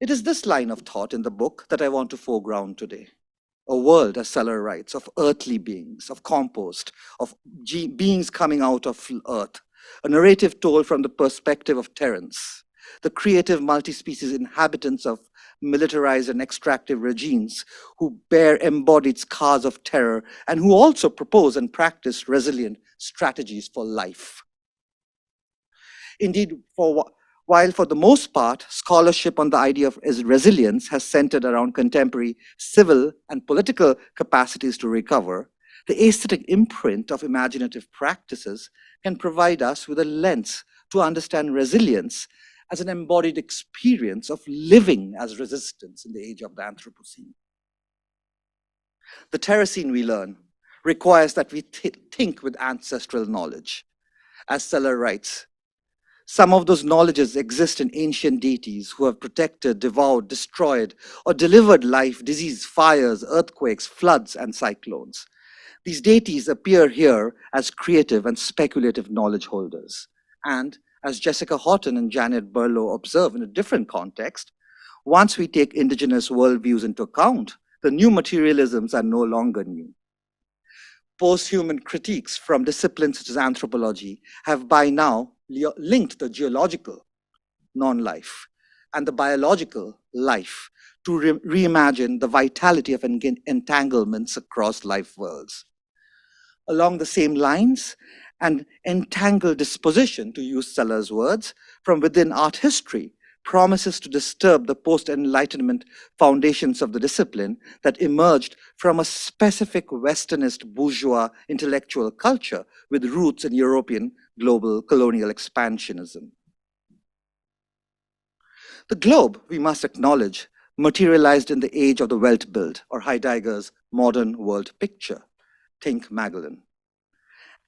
It is this line of thought in the book that I want to foreground today. A world, as Salar writes, of earthly beings, of compost, of beings coming out of earth, a narrative told from the perspective of Terrence, the creative multi-species inhabitants of militarized and extractive regimes who bear embodied scars of terror and who also propose and practice resilient strategies for life. Indeed, while for the most part, scholarship on the idea of resilience has centered around contemporary civil and political capacities to recover, the aesthetic imprint of imaginative practices can provide us with a lens to understand resilience as an embodied experience of living as resistance in the age of the Anthropocene. The Terracene, we learn, requires that we think with ancestral knowledge. As Salar writes, some of those knowledges exist in ancient deities who have protected, devoured, destroyed, or delivered life, disease, fires, earthquakes, floods, and cyclones. These deities appear here as creative and speculative knowledge holders. And as Jessica Houghton and Janet Berlow observe in a different context, once we take indigenous worldviews into account, the new materialisms are no longer new. Post-human critiques from disciplines such as anthropology have by now linked the geological non-life and the biological life to reimagine the vitality of entanglements across life worlds. Along the same lines, an entangled disposition, to use Sellers' words, from within art history promises to disturb the post-Enlightenment foundations of the discipline that emerged from a specific Westernist bourgeois intellectual culture with roots in European global colonial expansionism. The globe, we must acknowledge, materialized in the age of the Weltbild, or Heidegger's modern world picture. Think Magellan.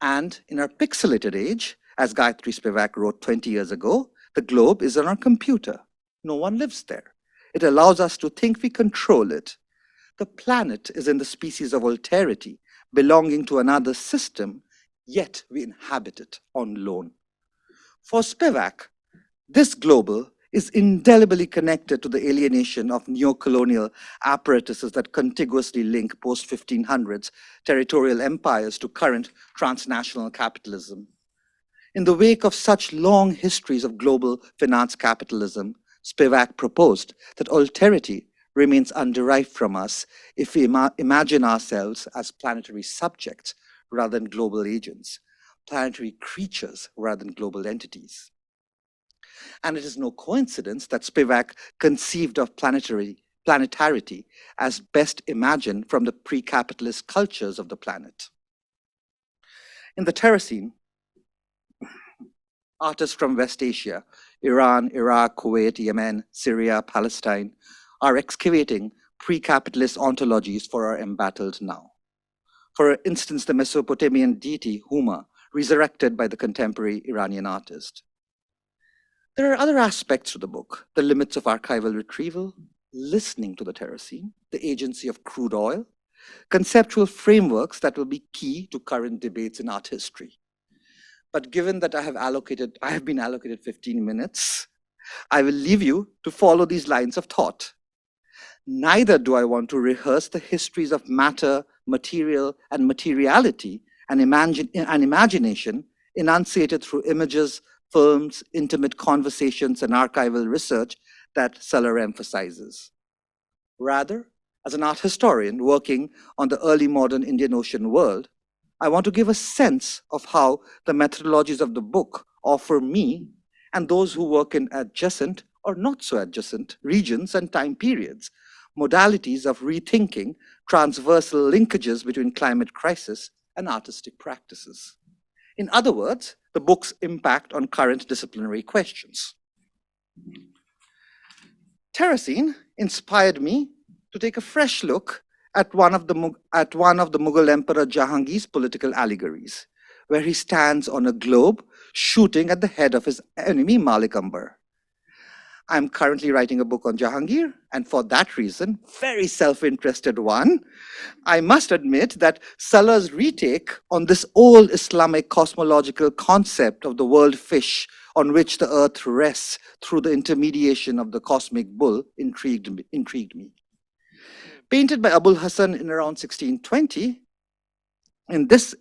And in our pixelated age, as Gayatri Spivak wrote 20 years ago, the globe is on our computer. No one lives there. It allows us to think we control it. The planet is in the species of alterity, belonging to another system, yet we inhabit it on loan. For Spivak, this global is indelibly connected to the alienation of neo-colonial apparatuses that contiguously link post-1500s territorial empires to current transnational capitalism. In the wake of such long histories of global finance capitalism, Spivak proposed that alterity remains underived from us if we imagine ourselves as planetary subjects rather than global agents, planetary creatures rather than global entities. And it is no coincidence that Spivak conceived of planetarity as best imagined from the pre-capitalist cultures of the planet. In the Terracene, artists from West Asia, Iran, Iraq, Kuwait, Yemen, Syria, Palestine, are excavating pre-capitalist ontologies for our embattled now. For instance, the Mesopotamian deity Huma, resurrected by the contemporary Iranian artist. There are other aspects to the book: the limits of archival retrieval, listening to the Terracene, the agency of crude oil, conceptual frameworks that will be key to current debates in art history. But given that I have been allocated 15 minutes, I will leave you to follow these lines of thought. Neither do I want to rehearse the histories of matter, material, and materiality and imagination enunciated through images, films, intimate conversations, and archival research that Salar emphasizes. Rather, as an art historian working on the early modern Indian Ocean world, I want to give a sense of how the methodologies of the book offer me and those who work in adjacent or not so adjacent regions and time periods modalities of rethinking transversal linkages between climate crisis and artistic practices. In other words, the book's impact on current disciplinary questions. Terracene inspired me to take a fresh look at one of the Mughal Emperor Jahangir's political allegories, where he stands on a globe shooting at the head of his enemy Malik Ambar. I'm currently writing a book on Jahangir, and for that reason, very self-interested one, I must admit that Salar's retake on this old Islamic cosmological concept of the world fish on which the earth rests through the intermediation of the cosmic bull intrigued me. Painted by Abul Hasan in around 1620, in this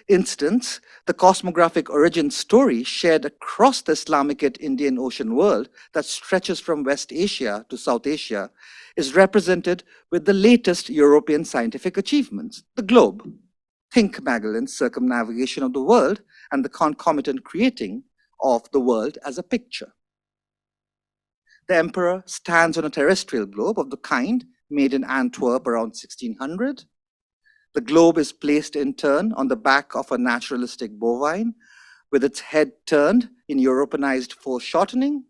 instance, the cosmographic origin story shared across the Islamic Indian Ocean world that stretches from West Asia to South Asia is represented with the latest European scientific achievements, the globe. Think Magellan's circumnavigation of the world and the concomitant creating of the world as a picture. The emperor stands on a terrestrial globe of the kind made in Antwerp around 1600. The globe is placed in turn on the back of a naturalistic bovine with its head turned in Europeanized foreshortening,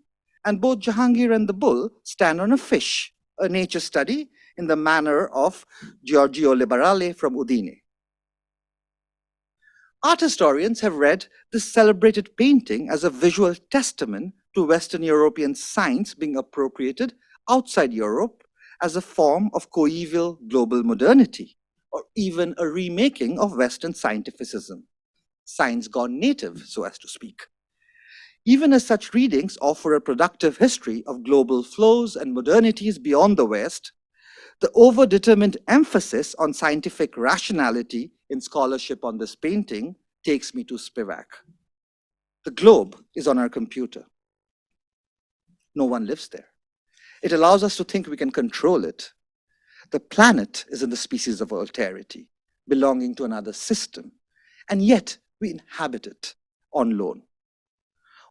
and both Jahangir and the bull stand on a fish, a nature study in the manner of Giorgio Liberale from Udine. Art historians have read this celebrated painting as a visual testament to Western European science being appropriated outside Europe as a form of coeval global modernity, or even a remaking of Western scientificism, science gone native, so as to speak. Even as such readings offer a productive history of global flows and modernities beyond the West, the overdetermined emphasis on scientific rationality in scholarship on this painting takes me to Spivak. The globe is on our computer. No one lives there. It allows us to think we can control it. The planet is in the species of alterity, belonging to another system, and yet we inhabit it on loan.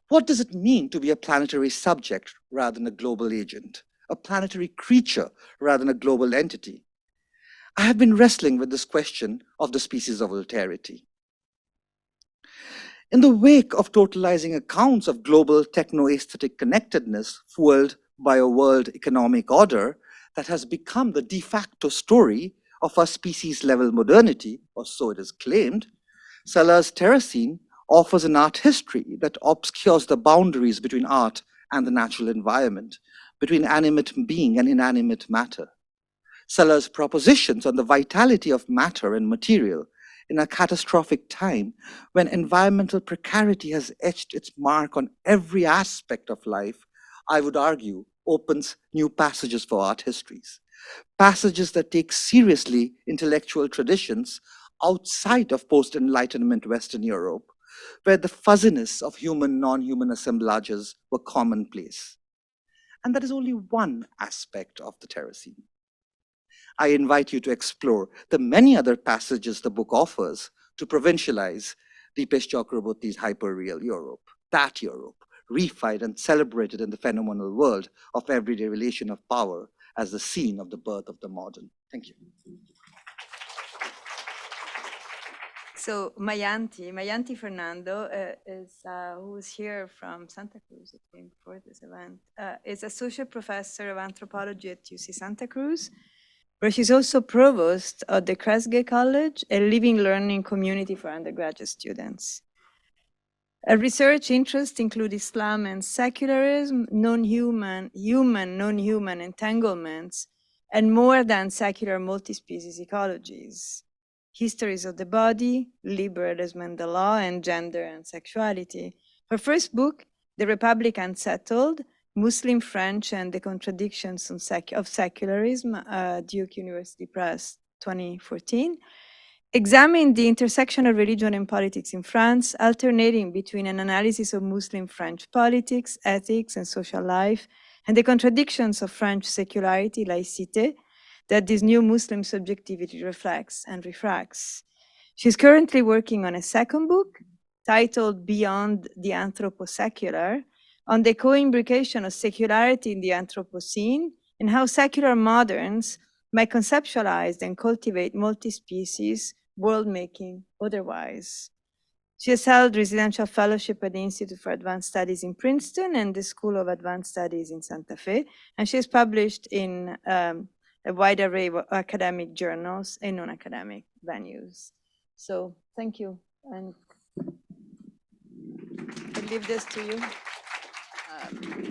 What does it mean to be a planetary subject rather than a global agent, a planetary creature rather than a global entity? I have been wrestling with this question of the species of alterity. In the wake of totalizing accounts of global techno-aesthetic connectedness fueled by a world economic order that has become the de facto story of our species-level modernity, or so it is claimed, Salar's Terracene offers an art history that obscures the boundaries between art and the natural environment, between animate being and inanimate matter. Salar's propositions on the vitality of matter and material in a catastrophic time when environmental precarity has etched its mark on every aspect of life, I would argue, opens new passages for art histories. Passages that take seriously intellectual traditions outside of post-Enlightenment Western Europe, where the fuzziness of human, non-human assemblages were commonplace. And that is only one aspect of the Terracene. I invite you to explore the many other passages the book offers to provincialize Deepesh Chakraborty's hyperreal Europe, that Europe, reified and celebrated in the phenomenal world of everyday relation of power as the scene of the birth of the modern. Thank you. So Mayanthi Fernando who's here from Santa Cruz, I think, for this event, is associate professor of anthropology at UC Santa Cruz, where she's also provost of the Cruz College, a living learning community for undergraduate students. Her research interests include Islam and secularism, non-human entanglements, and more than secular multi-species ecologies, histories of the body, liberalism and the law, and gender and sexuality. Her first book, The Republic Unsettled, Muslim French and the Contradictions of Secularism, Duke University Press, 2014, examined the intersection of religion and politics in France, alternating between an analysis of Muslim French politics, ethics, and social life, and the contradictions of French secularity, laïcité, that this new Muslim subjectivity reflects and refracts. She's currently working on a second book titled Beyond the Anthroposecular, on the co-imbrication of secularity in the Anthropocene and how secular moderns might conceptualize and cultivate multi-species world-making otherwise. She has held residential fellowship at the Institute for Advanced Studies in Princeton and the School of Advanced Studies in Santa Fe, and she has published in a wide array of academic journals and non-academic venues. So thank you, and I leave this to you.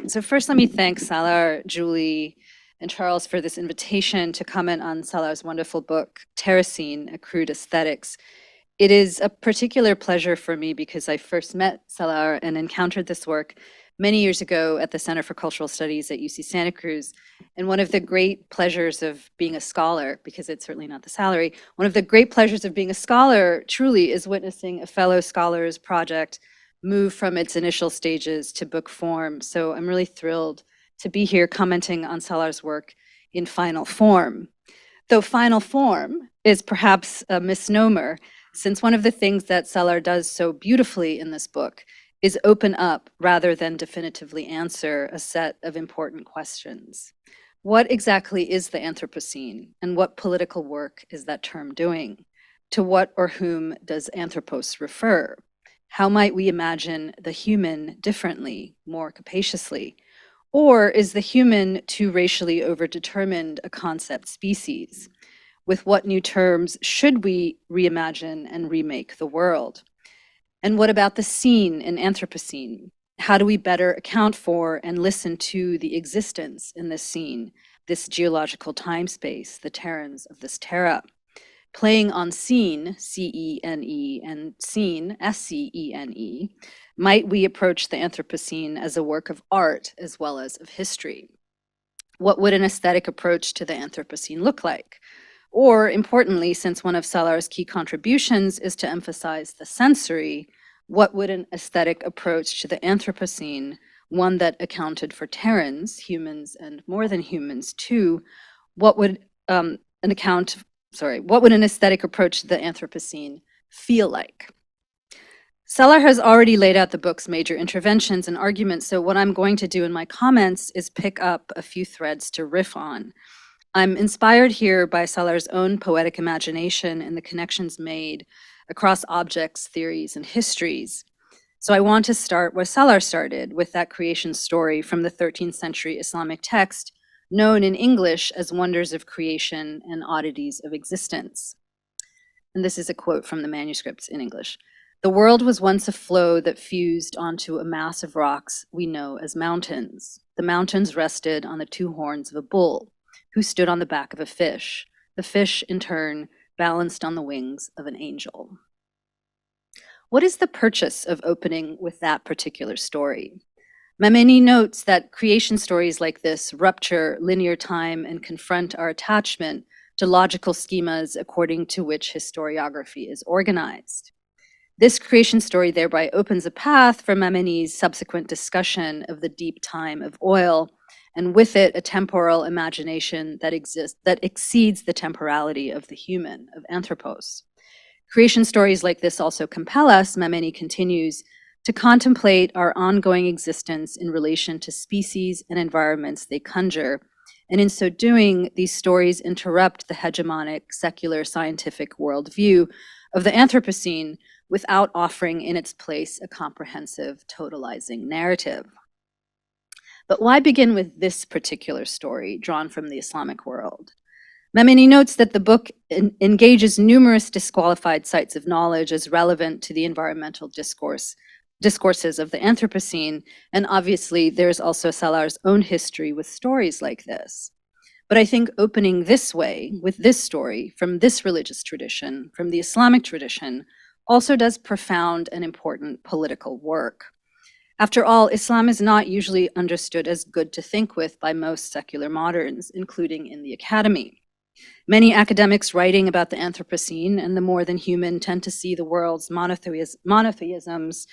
So first, let me thank Salar, Julie, and Charles for this invitation to comment on Salar's wonderful book, Terracene, A Crude Aesthetics. It is a particular pleasure for me because I first met Salar and encountered this work many years ago at the Center for Cultural Studies at UC Santa Cruz. And one of the great pleasures of being a scholar, because it's certainly not the salary, one of the great pleasures of being a scholar truly is witnessing a fellow scholar's project move from its initial stages to book form. So I'm really thrilled to be here commenting on Salar's work in final form. Though final form is perhaps a misnomer, since one of the things that Salar does so beautifully in this book is open up rather than definitively answer a set of important questions. What exactly is the Anthropocene, and what political work is that term doing? To what or whom does Anthropos refer? How might we imagine the human differently, more capaciously? Or is the human too racially overdetermined a concept species? With what new terms should we reimagine and remake the world? And what about the scene in Anthropocene? How do we better account for and listen to the existence in this scene, this geological time space, the terrains of this terra? Playing on scene, C-E-N-E, and scene, S-C-E-N-E, might we approach the Anthropocene as a work of art as well as of history? What would an aesthetic approach to the Anthropocene look like? Or importantly, since one of Salar's key contributions is to emphasize the sensory, what would an aesthetic approach to the Anthropocene, one that accounted for terrans, humans and more than humans too, what would an aesthetic approach to the Anthropocene feel like? Salar has already laid out the book's major interventions and arguments, so what I'm going to do in my comments is pick up a few threads to riff on. I'm inspired here by Salar's own poetic imagination and the connections made across objects, theories, and histories. So I want to start where Salar started, with that creation story from the 13th century Islamic text, known in English as Wonders of Creation and Oddities of Existence. And this is a quote from the manuscripts in English. "The world was once a flow that fused onto a mass of rocks we know as mountains. The mountains rested on the two horns of a bull, who stood on the back of a fish. The fish, in turn, balanced on the wings of an angel." What is the purchase of opening with that particular story? Mameni notes that creation stories like this rupture linear time and confront our attachment to logical schemas according to which historiography is organized. This creation story thereby opens a path for Mameni's subsequent discussion of the deep time of oil, and with it a temporal imagination that exceeds the temporality of the human, of Anthropos. Creation stories like this also compel us, Mameni continues, to contemplate our ongoing existence in relation to species and environments they conjure, and in so doing, these stories interrupt the hegemonic secular scientific worldview of the Anthropocene without offering in its place a comprehensive, totalizing narrative. But why begin with this particular story drawn from the Islamic world? Mameni notes that the book engages numerous disqualified sites of knowledge as relevant to the environmental discourses of the Anthropocene, and obviously there's also Salar's own history with stories like this. But I think opening this way, with this story, from this religious tradition, from the Islamic tradition, also does profound and important political work. After all, Islam is not usually understood as good to think with by most secular moderns, including in the academy. Many academics writing about the Anthropocene and the more than human tend to see the world's monotheisms,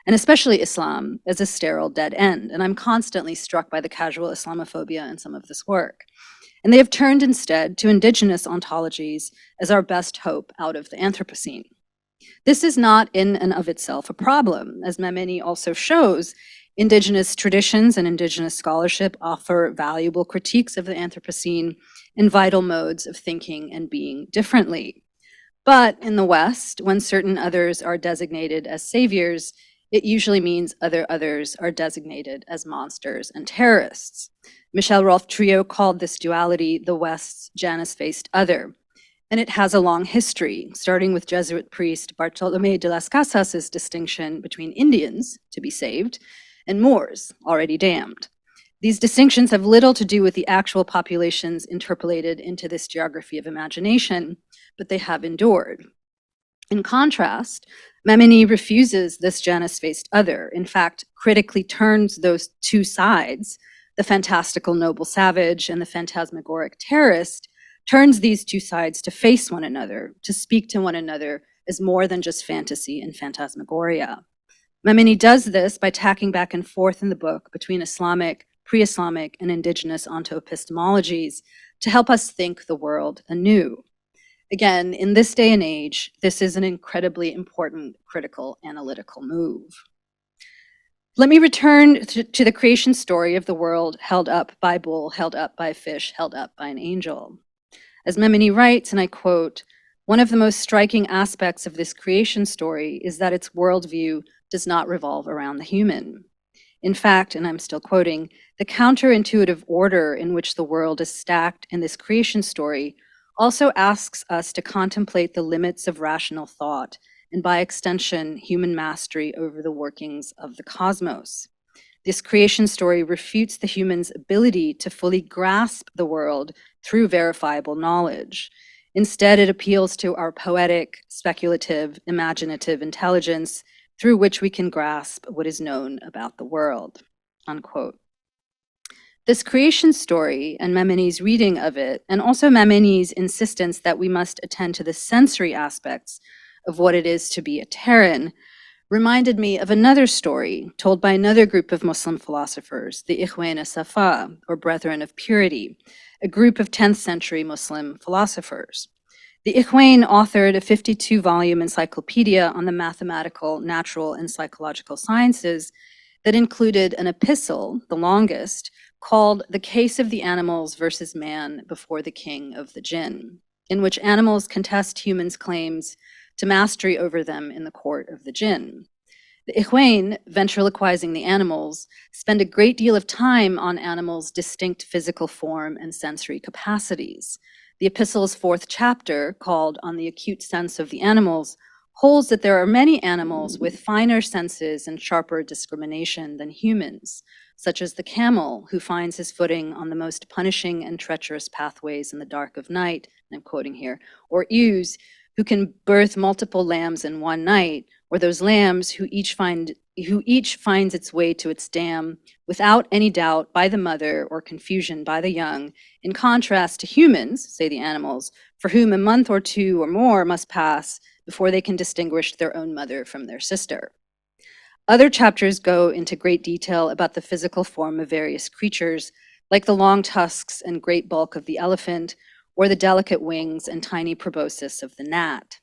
and especially Islam, as a sterile dead end. And I'm constantly struck by the casual Islamophobia in some of this work. And they have turned instead to indigenous ontologies as our best hope out of the Anthropocene. This is not in and of itself a problem. As Mameni also shows, indigenous traditions and indigenous scholarship offer valuable critiques of the Anthropocene and vital modes of thinking and being differently. But in the West, when certain others are designated as saviors, it usually means other others are designated as monsters and terrorists. Michel Rolfe-Trio called this duality the West's Janus-faced other. And it has a long history, starting with Jesuit priest Bartolomé de las Casas' distinction between Indians, to be saved, and Moors, already damned. These distinctions have little to do with the actual populations interpolated into this geography of imagination, but they have endured. In contrast, Mameni refuses this Janus-faced other, in fact, critically turns those two sides, the fantastical noble savage and the phantasmagoric terrorist, turns these two sides to face one another, to speak to one another as more than just fantasy and phantasmagoria. Mameni does this by tacking back and forth in the book between Islamic, pre-Islamic, and indigenous ontoepistemologies to help us think the world anew. Again, in this day and age, this is an incredibly important critical analytical move. Let me return to the creation story of the world held up by bull, held up by fish, held up by an angel. As Mameni writes, and I quote, "One of the most striking aspects of this creation story is that its worldview does not revolve around the human. In fact," and I'm still quoting, "the counterintuitive order in which the world is stacked in this creation story also asks us to contemplate the limits of rational thought and by extension, human mastery over the workings of the cosmos. This creation story refutes the human's ability to fully grasp the world through verifiable knowledge. Instead, it appeals to our poetic, speculative, imaginative intelligence through which we can grasp what is known about the world," unquote. This creation story and Mameni's reading of it, and also Mameni's insistence that we must attend to the sensory aspects of what it is to be a Terran, reminded me of another story told by another group of Muslim philosophers, the Ikhwan Safa, or Brethren of Purity, a group of 10th century Muslim philosophers. The Ikhwan authored a 52-volume encyclopedia on the mathematical, natural, and psychological sciences that included an epistle, the longest, called The Case of the Animals versus Man Before the King of the Jinn, in which animals contest humans' claims to mastery over them in the court of the jinn. The Ikhwan, ventriloquizing the animals, spend a great deal of time on animals' distinct physical form and sensory capacities. The epistle's 4th chapter, called On the Acute Sense of the Animals, holds that there are many animals with finer senses and sharper discrimination than humans, such as the camel, who finds his footing on the most punishing and treacherous pathways in the dark of night, I'm quoting here, or ewes, who can birth multiple lambs in one night, or those lambs who each finds its way to its dam without any doubt by the mother or confusion by the young, in contrast to humans, say the animals, for whom a month or 2 or more must pass before they can distinguish their own mother from their sister. Other chapters go into great detail about the physical form of various creatures, like the long tusks and great bulk of the elephant, or the delicate wings and tiny proboscis of the gnat.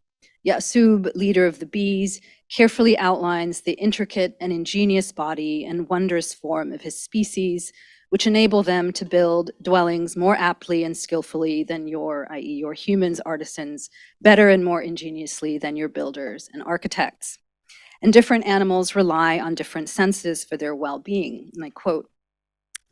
Ya'sub, leader of the bees, carefully outlines the intricate and ingenious body and wondrous form of his species, which enable them to build dwellings more aptly and skillfully than i.e. your humans artisans, better and more ingeniously than your builders and architects. And different animals rely on different senses for their well-being. And I quote,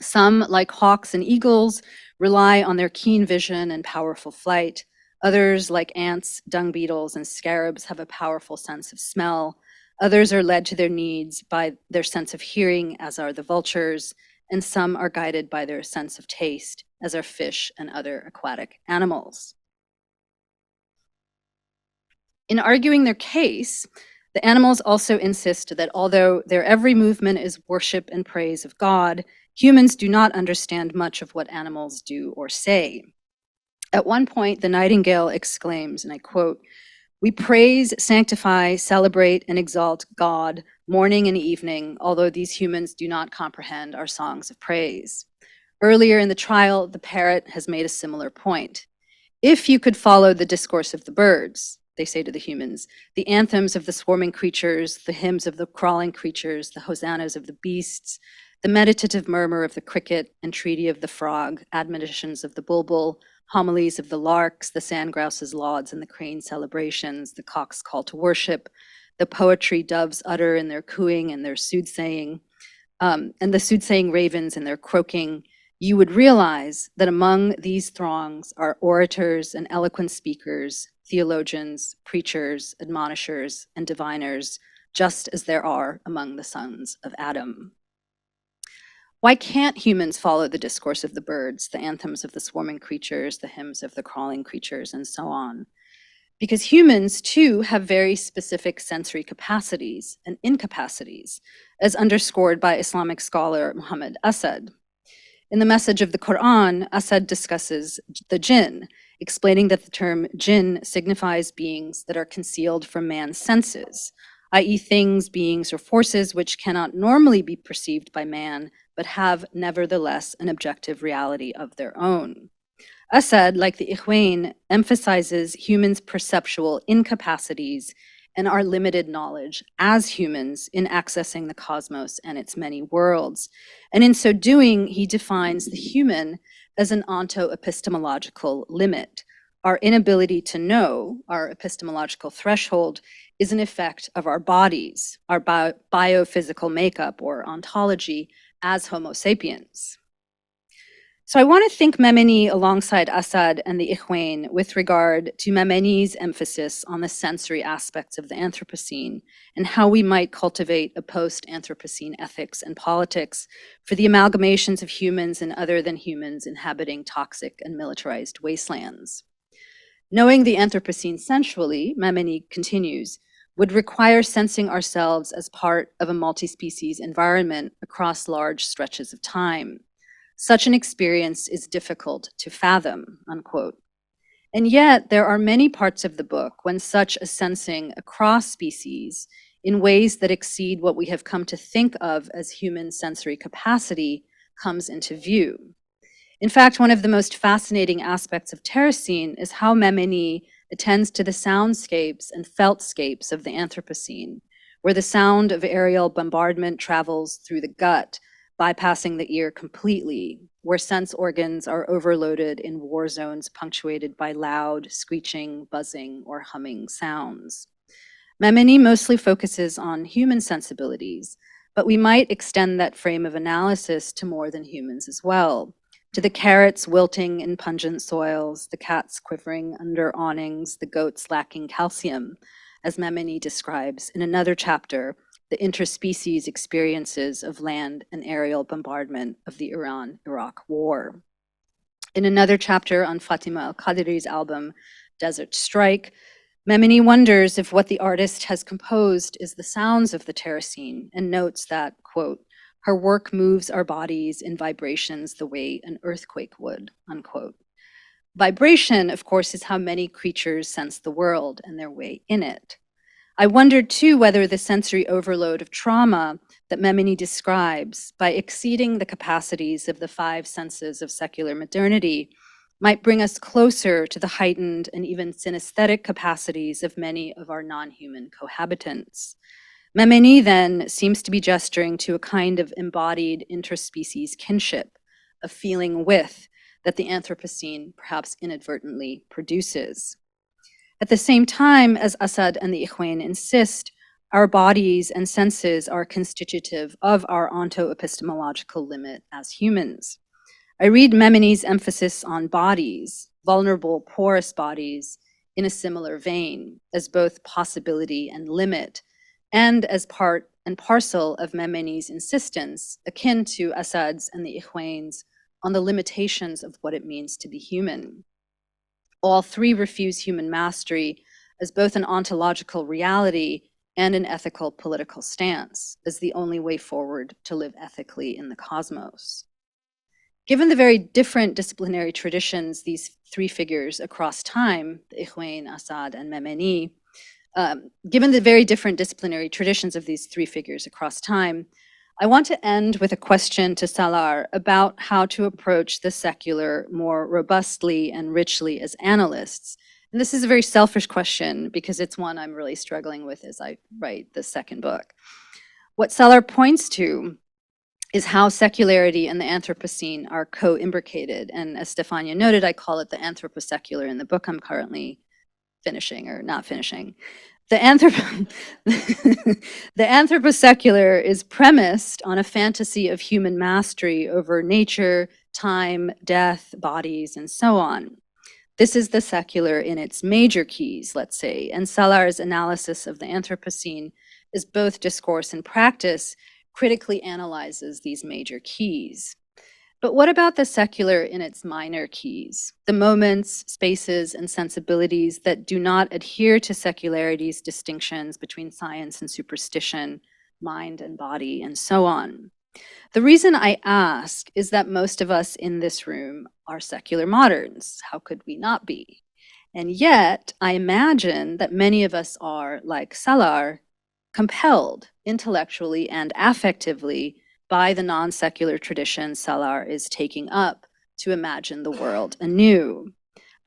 some, like hawks and eagles, rely on their keen vision and powerful flight. Others, like ants, dung beetles, and scarabs, have a powerful sense of smell. Others are led to their needs by their sense of hearing, as are the vultures, and some are guided by their sense of taste, as are fish and other aquatic animals. In arguing their case, the animals also insist that although their every movement is worship and praise of God, humans do not understand much of what animals do or say. At one point, the nightingale exclaims, and I quote, "We praise, sanctify, celebrate, and exalt God morning and evening, although these humans do not comprehend our songs of praise." Earlier in the trial, the parrot has made a similar point. If you could follow the discourse of the birds, they say to the humans, the anthems of the swarming creatures, the hymns of the crawling creatures, the hosannas of the beasts, the meditative murmur of the cricket, entreaty of the frog, admonitions of the bulbul, homilies of the larks, the sandgrouse's lauds and the crane's celebrations, the cock's call to worship, the poetry doves utter in their cooing and their soothsaying, and the soothsaying ravens in their croaking, you would realize that among these throngs are orators and eloquent speakers, theologians, preachers, admonishers, and diviners, just as there are among the sons of Adam. Why can't humans follow the discourse of the birds, the anthems of the swarming creatures, the hymns of the crawling creatures, and so on? Because humans, too, have very specific sensory capacities and incapacities, as underscored by Islamic scholar Muhammad Asad. In the message of the Quran, Asad discusses the jinn, explaining that the term jinn signifies beings that are concealed from man's senses, i.e. things, beings, or forces which cannot normally be perceived by man, but have nevertheless an objective reality of their own. Asad, like the Ikhwan, emphasizes humans' perceptual incapacities and our limited knowledge as humans in accessing the cosmos and its many worlds. And in so doing, he defines the human as an onto-epistemological limit. Our inability to know, our epistemological threshold, is an effect of our bodies, our biophysical makeup or ontology as Homo sapiens. So I want to think Mameni alongside Asad and the Ikhwan with regard to Mameni's emphasis on the sensory aspects of the Anthropocene and how we might cultivate a post-Anthropocene ethics and politics for the amalgamations of humans and other than humans inhabiting toxic and militarized wastelands. Knowing the Anthropocene sensually, Mameni continues, would require sensing ourselves as part of a multi-species environment across large stretches of time. Such an experience is difficult to fathom, unquote. And yet, there are many parts of the book when such a sensing across species in ways that exceed what we have come to think of as human sensory capacity comes into view. In fact, one of the most fascinating aspects of Terracene is how Mameni attends to the soundscapes and feltscapes of the Anthropocene, where the sound of aerial bombardment travels through the gut, bypassing the ear completely, where sense organs are overloaded in war zones punctuated by loud, screeching, buzzing, or humming sounds. Mameni mostly focuses on human sensibilities, but we might extend that frame of analysis to more than humans as well, to the carrots wilting in pungent soils, the cats quivering under awnings, the goats lacking calcium, as Mameni describes in another chapter, the interspecies experiences of land and aerial bombardment of the Iran-Iraq War. In another chapter on Fatima al-Qadiri's album, Desert Strike, Mameni wonders if what the artist has composed is the sounds of the Terracene and notes that, quote, her work moves our bodies in vibrations the way an earthquake would, unquote. Vibration, of course, is how many creatures sense the world and their way in it. I wondered too whether the sensory overload of trauma that Mameni describes by exceeding the capacities of the 5 senses of secular modernity might bring us closer to the heightened and even synesthetic capacities of many of our non-human cohabitants. Mameni then seems to be gesturing to a kind of embodied interspecies kinship, a feeling with that the Anthropocene perhaps inadvertently produces. At the same time, as Assad and the Ikhwan insist, our bodies and senses are constitutive of our onto-epistemological limit as humans. I read Mameni's emphasis on bodies, vulnerable, porous bodies, in a similar vein, as both possibility and limit, and as part and parcel of Mameni's insistence, akin to Assad's and the Ikhwan's, on the limitations of what it means to be human. All 3 refuse human mastery as both an ontological reality and an ethical political stance, as the only way forward to live ethically in the cosmos. Given the very different disciplinary traditions these 3 figures across time, the Ikhwan, Assad, and Mameni, given the very different disciplinary traditions of these 3 figures across time, I want to end with a question to Salar about how to approach the secular more robustly and richly as analysts. And this is a very selfish question because it's one I'm really struggling with as I write the second book. What Salar points to is how secularity and the Anthropocene are co-imbricated. And as Stefania noted, I call it the Anthroposecular in the book I'm currently finishing or not finishing. The Anthroposecular is premised on a fantasy of human mastery over nature, time, death, bodies, and so on. This is the secular in its major keys, let's say, and Salar's analysis of the Anthropocene is both discourse and practice, critically analyzes these major keys. But what about the secular in its minor keys, the moments, spaces, and sensibilities that do not adhere to secularity's distinctions between science and superstition, mind and body, and so on? The reason I ask is that most of us in this room are secular moderns. How could we not be? And yet, I imagine that many of us are, like Salar, compelled intellectually and affectively by the non-secular tradition Salar is taking up to imagine the world anew.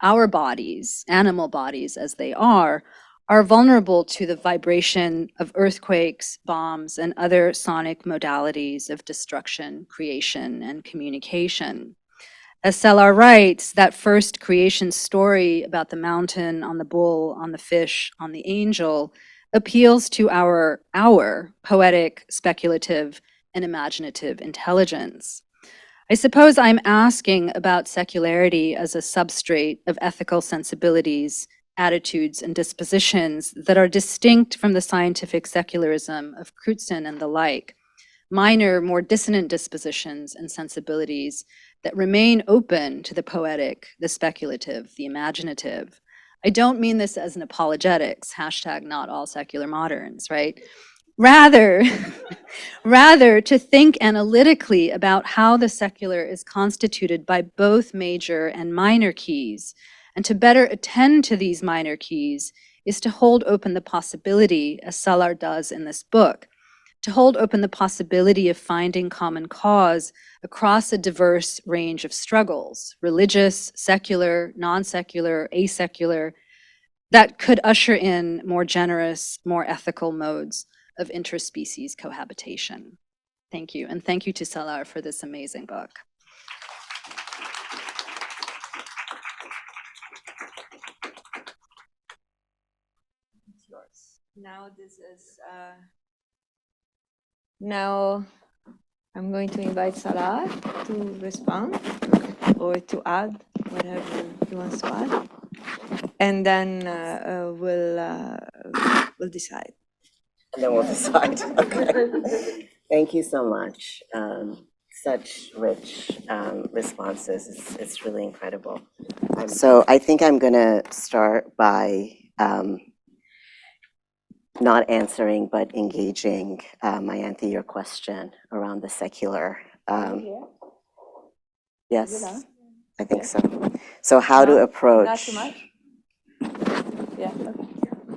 Our bodies, animal bodies as they are vulnerable to the vibration of earthquakes, bombs, and other sonic modalities of destruction, creation, and communication. As Salar writes, that first creation story about the mountain, on the bull, on the fish, on the angel, appeals to our poetic, speculative, and imaginative intelligence. I suppose I'm asking about secularity as a substrate of ethical sensibilities, attitudes, and dispositions that are distinct from the scientific secularism of Crutzen and the like, minor, more dissonant dispositions and sensibilities that remain open to the poetic, the speculative, the imaginative. I don't mean this as an apologetics, hashtag not all secular moderns, right? Rather, rather to think analytically about how the secular is constituted by both major and minor keys, and to better attend to these minor keys is to hold open the possibility, as Salar does in this book, to hold open the possibility of finding common cause across a diverse range of struggles, religious, secular, non-secular, asecular, that could usher in more generous, more ethical modes of interspecies cohabitation. Thank you, and thank you to Salar for this amazing book. It's yours. Now this is, now I'm going to invite Salar to respond or to add whatever he wants to add. And then we'll decide. And then we'll decide. Okay. Thank you so much. Such rich responses. It's really incredible. So I think I'm going to start by not answering, but engaging, Mayanthi, your question around the secular. Yes, I think so. So how to approach... Not too much? Yeah, okay.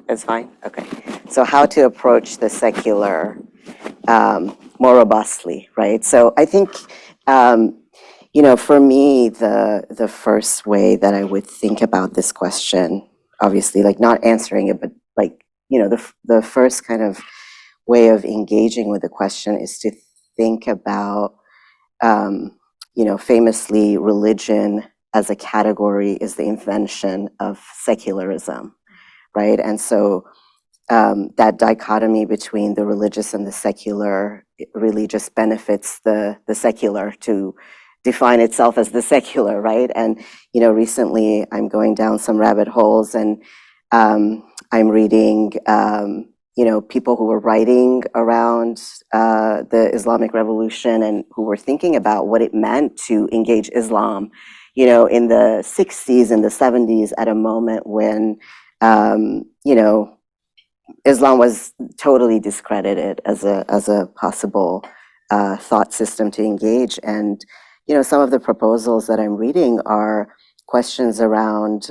It's fine? Okay. So how to approach the secular more robustly, right? So I think, you know, for me, the first way that I would think about this question, obviously, like not answering it, but like, you know, the first kind of way of engaging with the question is to think about, you know, famously, religion as a category is the invention of secularism, right? And so that dichotomy between the religious and the secular really just benefits the secular to define itself as the secular, right? And, you know, recently I'm going down some rabbit holes and I'm reading, you know, people who were writing around the Islamic Revolution and who were thinking about what it meant to engage Islam, you know, in the 60s and the 70s at a moment when, you know, Islam was totally discredited as a possible thought system to engage. And, you know, some of the proposals that I'm reading are questions around,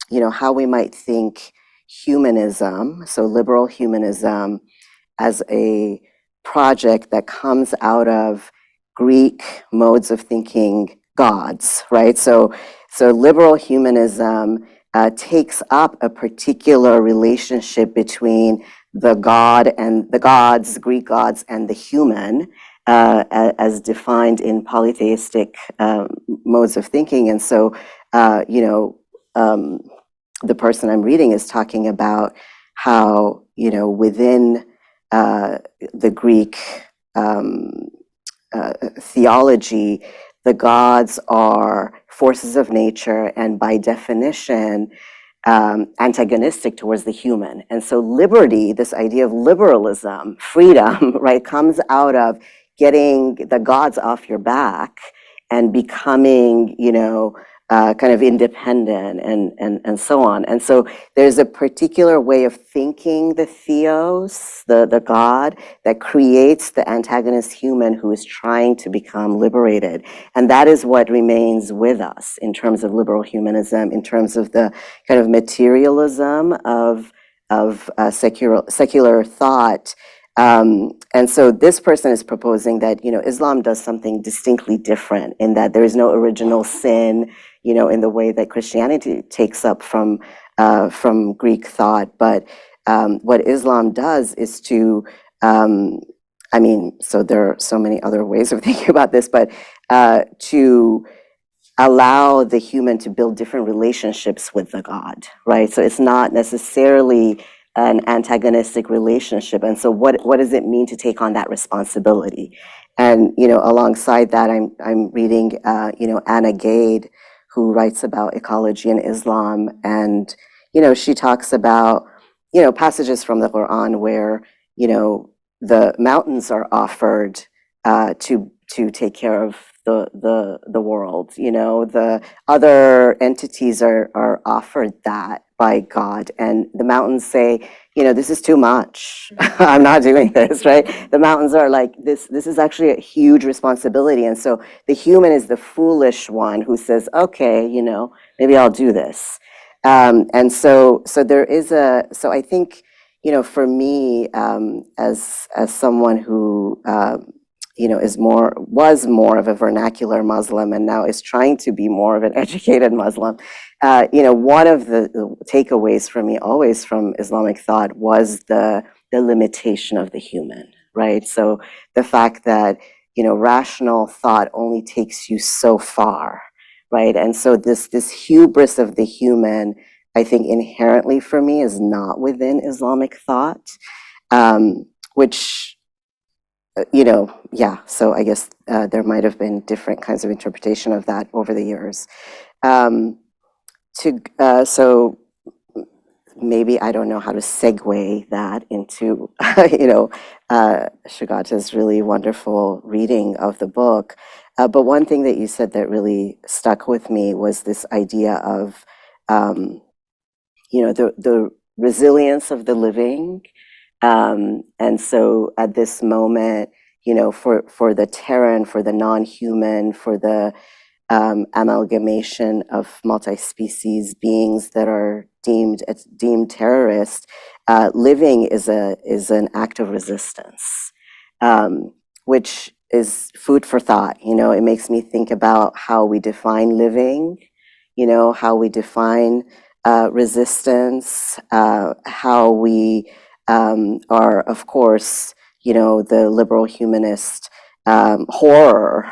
you know, how we might think humanism, so liberal humanism, as a project that comes out of Greek modes of thinking gods, right? So liberal humanism takes up a particular relationship between the god and the gods, Greek gods, and the human, as defined in polytheistic modes of thinking. And so, you know, the person I'm reading is talking about how, you know, within the Greek theology, the gods are forces of nature and by definition antagonistic towards the human. And so liberty, this idea of liberalism, freedom, right, comes out of getting the gods off your back and becoming, you know, kind of independent and so on. And so there's a particular way of thinking the theos, the God, that creates the antagonist human who is trying to become liberated. And that is what remains with us in terms of liberal humanism, in terms of the kind of materialism of secular thought. And so this person is proposing that, you know, Islam does something distinctly different in that there is no original sin, you know, in the way that Christianity takes up from Greek thought. But what Islam does is to, I mean, so there are so many other ways of thinking about this, but to allow the human to build different relationships with the God, right? So it's not necessarily an antagonistic relationship. And so what does it mean to take on that responsibility? And, you know, alongside that, I'm reading, you know, Anna Gade, who writes about ecology in Islam. And, you know, she talks about, you know, passages from the Quran where, you know, the mountains are offered to take care of the world, you know, the other entities are offered that by God, and the mountains say, this is too much. I'm not doing this, right? The mountains are like, this is actually a huge responsibility. And so the human is the foolish one who says, okay, maybe I'll do this. And so there is so I think, for me, as someone who, was more of a vernacular Muslim and now is trying to be more of an educated Muslim, one of the takeaways for me always from Islamic thought was the limitation of the human, right? So the fact that, rational thought only takes you so far, right? And so this hubris of the human, I think inherently for me is not within Islamic thought, which, so I guess there might have been different kinds of interpretation of that over the years. So maybe I don't know how to segue that into, Sugata's really wonderful reading of the book. But one thing that you said that really stuck with me was this idea of, the resilience of the living. And so at this moment, for the terra and for the non-human, for the amalgamation of multi-species beings that are deemed terrorist, living is an act of resistance, which is food for thought. It makes me think about how we define living, how we define resistance, how we are, of course, the liberal humanist horror,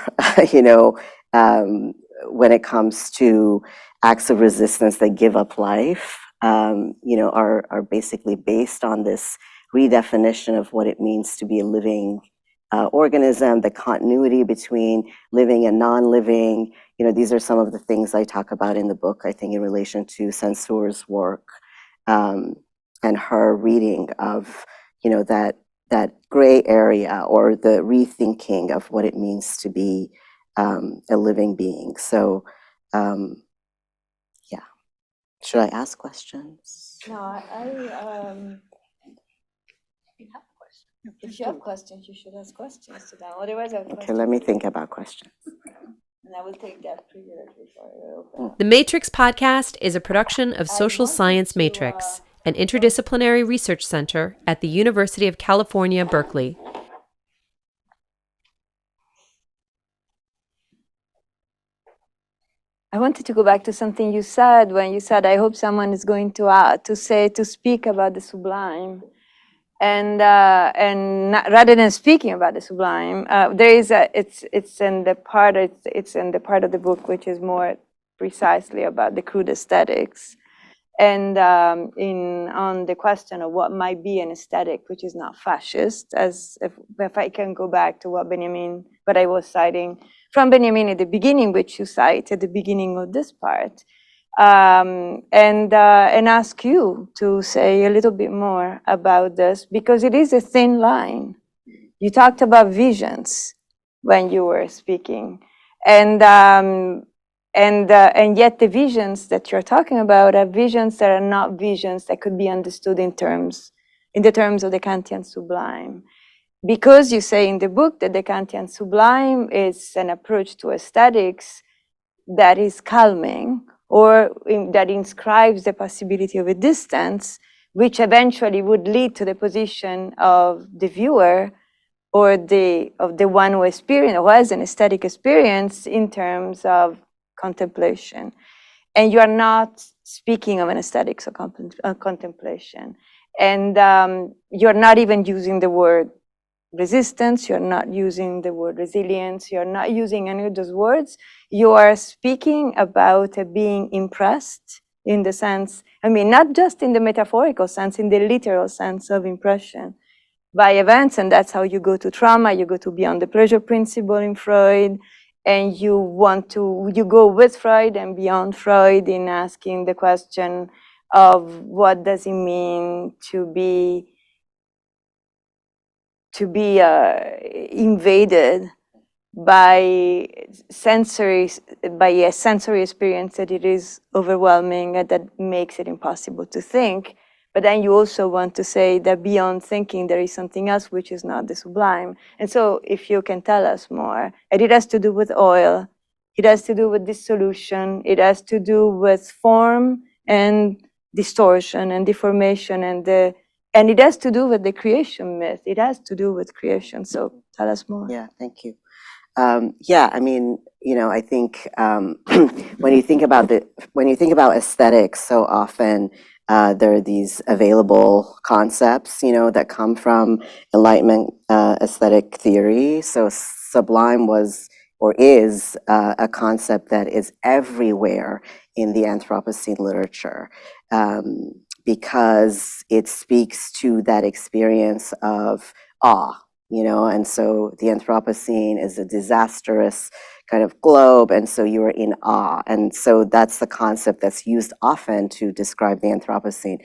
when it comes to acts of resistance that give up life, are basically based on this redefinition of what it means to be a living organism, the continuity between living and non-living. These are some of the things I talk about in the book, I think, in relation to Censur's work, and her reading of, that gray area or the rethinking of what it means to be a living being. So, yeah. Should I ask questions? No, if you have questions, you should ask questions to them. Otherwise, I have questions. Okay, let me think about questions. And I will take that privilege before I open. The Matrix podcast is a production of Social Science Matrix, an interdisciplinary research center at the University of California, Berkeley. I wanted to go back to something you said when you said, I hope someone is going to speak about the sublime. And not, rather than speaking about the sublime, there is it's in the part of the book which is more precisely about the crude aesthetics, and on the question of what might be an aesthetic which is not fascist, as if I can go back to what I was citing from Benjamin at the beginning, which you cite at the beginning of this part. And ask you to say a little bit more about this, because it is a thin line. You talked about visions when you were speaking, and yet the visions that you're talking about are visions that are not visions that could be understood in the terms of the Kantian sublime. Because you say in the book that the Kantian sublime is an approach to aesthetics that is calming, or that inscribes the possibility of a distance, which eventually would lead to the position of the viewer or of the one who has an aesthetic experience in terms of contemplation. And you are not speaking of an aesthetics of contemplation. And you're not even using the word resistance, you're not using the word resilience, you're not using any of those words. You are speaking about being impressed in the sense, not just in the metaphorical sense, in the literal sense of impression by events. And that's how you go to trauma, you go to beyond the pleasure principle in Freud, and you go with Freud and beyond Freud in asking the question of what does it mean to be invaded by a sensory experience that it is overwhelming and that makes it impossible to think, But then you also want to say that beyond thinking, there is something else which is not the sublime. And so if you can tell us more, and it has to do with oil, it has to do with dissolution, it has to do with form and distortion and deformation, and it has to do with the creation myth. It has to do with creation. So tell us more. Yeah, thank you. Yeah, I mean, I think when you think about aesthetics, so often there are these available concepts, that come from Enlightenment aesthetic theory. So sublime was or is a concept that is everywhere in the Anthropocene literature, because it speaks to that experience of awe. And so the Anthropocene is a disastrous kind of globe, and so you are in awe. And so that's the concept that's used often to describe the Anthropocene.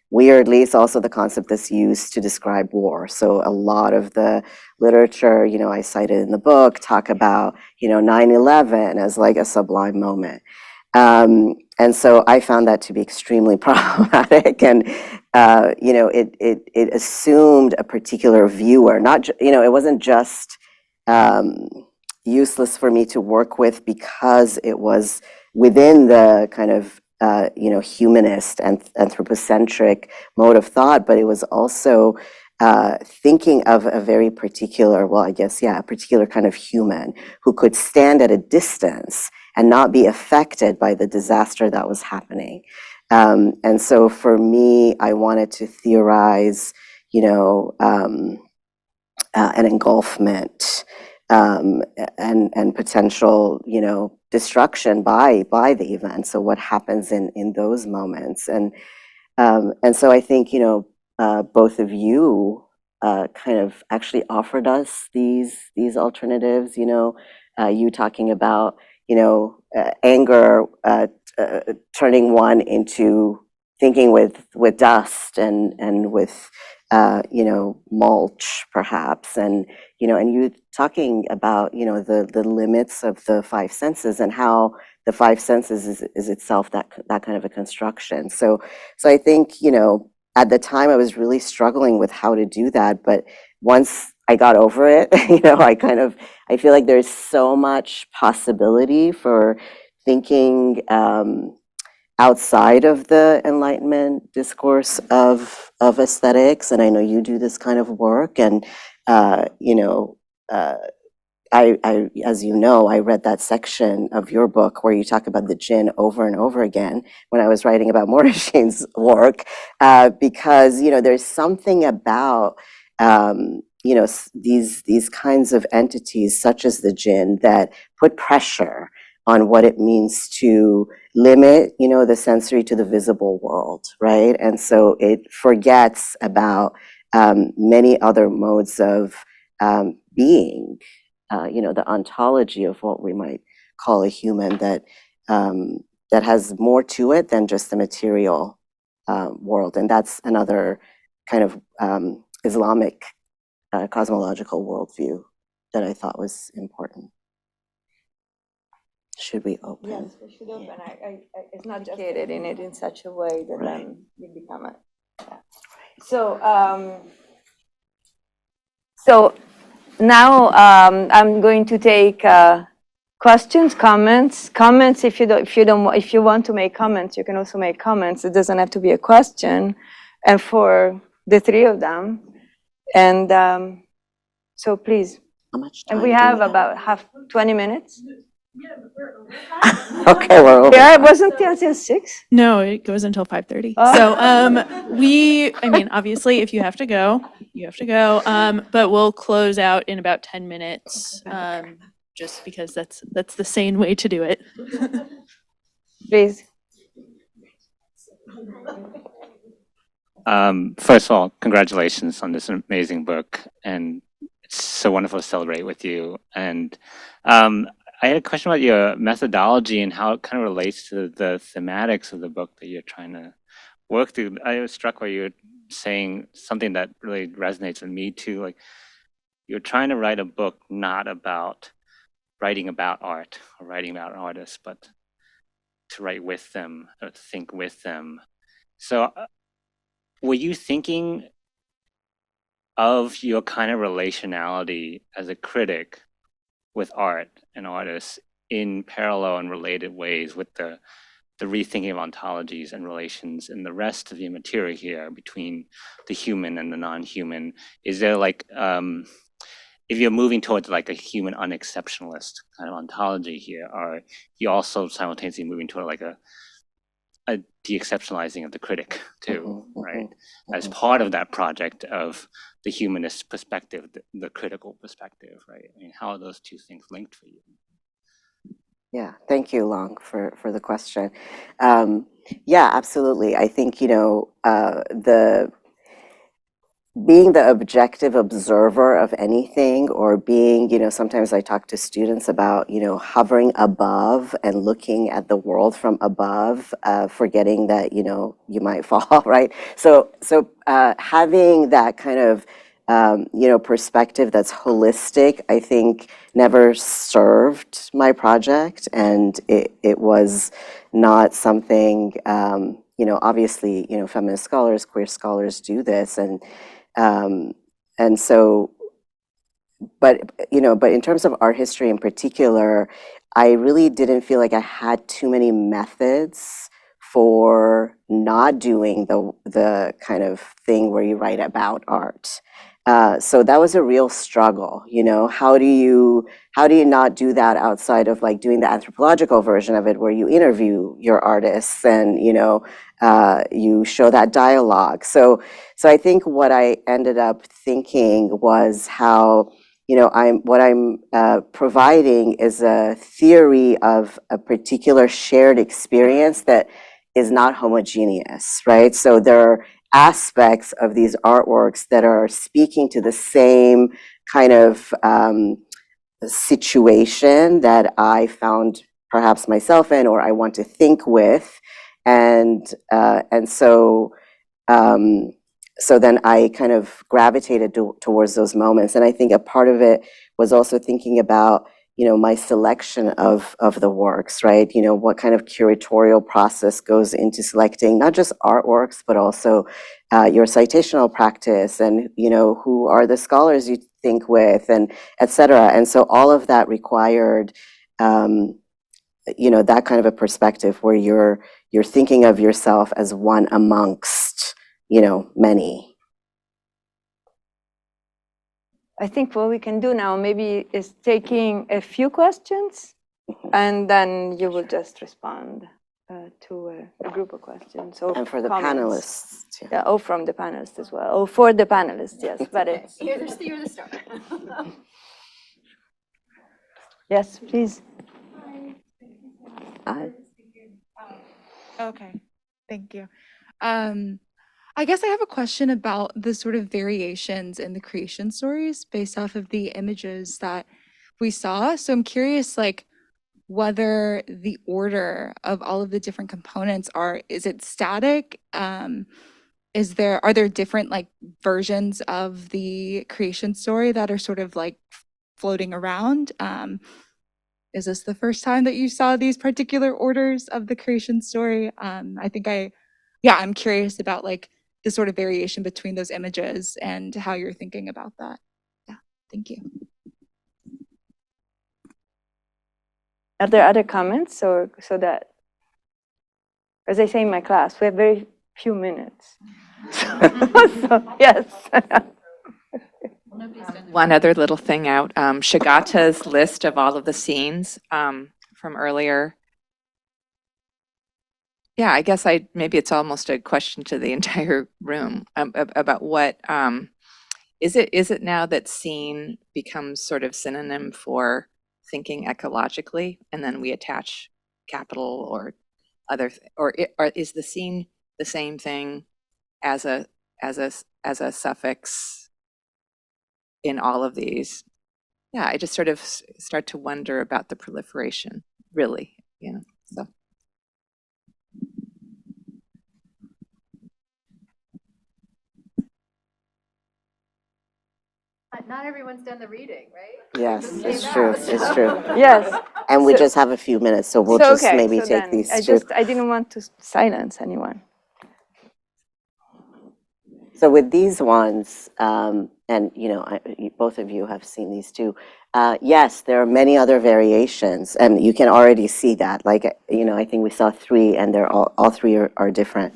Weirdly, it's also the concept that's used to describe war. So a lot of the literature, I cited in the book, talk about, 9/11 as like a sublime moment. And so I found that to be extremely problematic, and it assumed a particular viewer. It wasn't just useless for me to work with because it was within the kind of humanist and anthropocentric mode of thought, but it was also thinking of a very particular, a particular kind of human who could stand at a distance and not be affected by the disaster that was happening. And so for me, I wanted to theorize, an engulfment and potential, destruction by the event. So what happens in those moments? And so I think, both of you kind of actually offered us these alternatives. You talking about anger turning one into thinking with dust and with mulch perhaps, and you talking about the limits of the five senses and how the five senses is itself that kind of a construction. So I think at the time I was really struggling with how to do that, but once I got over it, I feel like there's so much possibility for thinking outside of the Enlightenment discourse of aesthetics. And I know you do this kind of work, and I, as you know, I read that section of your book where you talk about the jinn over and over again when I was writing about Morishing's work, because there's something about these kinds of entities such as the jinn that put pressure on what it means to limit the sensory to the visible world, right? And so it forgets about many other modes of being. The ontology of what we might call a human that has more to it than just the material world. And that's another kind of Islamic cosmological worldview that I thought was important. Should we open? Yes, we should open. It's not just educated in it in such a way that then you become a. Yeah. So now I'm going to take questions, comments. If you want to make comments, you can also make comments. It doesn't have to be a question. And for the three of them, and so please. How much time? And we have about 20 minutes. Yeah, but we're over time. Okay, we're over. Yeah, it wasn't until 6. No, it goes until 5:30. Oh. So obviously, if you have to go, you have to go. But we'll close out in about 10 minutes, just because that's the sane way to do it. Please. First of all, congratulations on this amazing book, and it's so wonderful to celebrate with you. And I had a question about your methodology and how it kind of relates to the thematics of the book that you're trying to work through. I was struck by you saying something that really resonates with me too. Like, you're trying to write a book not about writing about art or writing about artists, but to write with them or to think with them. So were you thinking of your kind of relationality as a critic with art and artists in parallel and related ways with the rethinking of ontologies and relations and the rest of your material here between the human and the non-human? Is there like, if you're moving towards like a human unexceptionalist kind of ontology here, are you also simultaneously moving toward like a de-exceptionalizing of the critic too, right? As part of that project of the humanist perspective, the critical perspective, right? I mean, how are those two things linked for you? Yeah, thank you, Long, for the question. Yeah, absolutely. I think, being the objective observer of anything, or being, sometimes I talk to students about, hovering above and looking at the world from above, forgetting that, you might fall, right? So having that kind of, perspective that's holistic, I think never served my project. And it was not something, obviously, feminist scholars, queer scholars do this. And so, but in terms of art history in particular, I really didn't feel like I had too many methods for not doing the kind of thing where you write about art. So that was a real struggle. How do you not do that outside of like doing the anthropological version of it, where you interview your artists and you show that dialogue. So I think what I ended up thinking was how, what I'm providing is a theory of a particular shared experience that is not homogeneous, right? So there are aspects of these artworks that are speaking to the same kind of situation that I found perhaps myself in, or I want to think with. And so then I kind of gravitated towards those moments. And I think a part of it was also thinking about, my selection of the works, right? What kind of curatorial process goes into selecting not just artworks, but also your citational practice, and, who are the scholars you think with, and et cetera. And so all of that required, that kind of a perspective where you're thinking of yourself as one amongst, many. I think what we can do now maybe is taking a few questions, and then you will just respond to a group of questions. Or and for the comments. panelists. Yeah, or from the panelists as well. Or for the panelists, yes. But it's... You're the star. Yes, please. Okay, thank you. I guess I have a question about the sort of variations in the creation stories based off of the images that we saw. So I'm curious, like, whether the order of all of the different components is it static? Are there different like versions of the creation story that are sort of like floating around? Is this the first time that you saw these particular orders of the creation story? I'm curious about like the sort of variation between those images and how you're thinking about that. Yeah, thank you. Are there other comments, or so that, as I say in my class, we have very few minutes. So, yes. One other little thing out, Sugata's list of all of the scenes from earlier. Yeah, I guess maybe it's almost a question to the entire room about what, is it now that scene becomes sort of synonym for thinking ecologically, and then we attach capital or other, or is the scene the same thing as a suffix in all of these? Yeah, I just sort of start to wonder about the proliferation, really, so. Not everyone's done the reading, right? Yes, it's true. It's true. Yes. And we just have a few minutes, so we'll just maybe take these two. I didn't want to silence anyone. So with these ones, and both of you have seen these too. Yes, there are many other variations, and you can already see that. Like, I think we saw 3, and they're all 3 are different.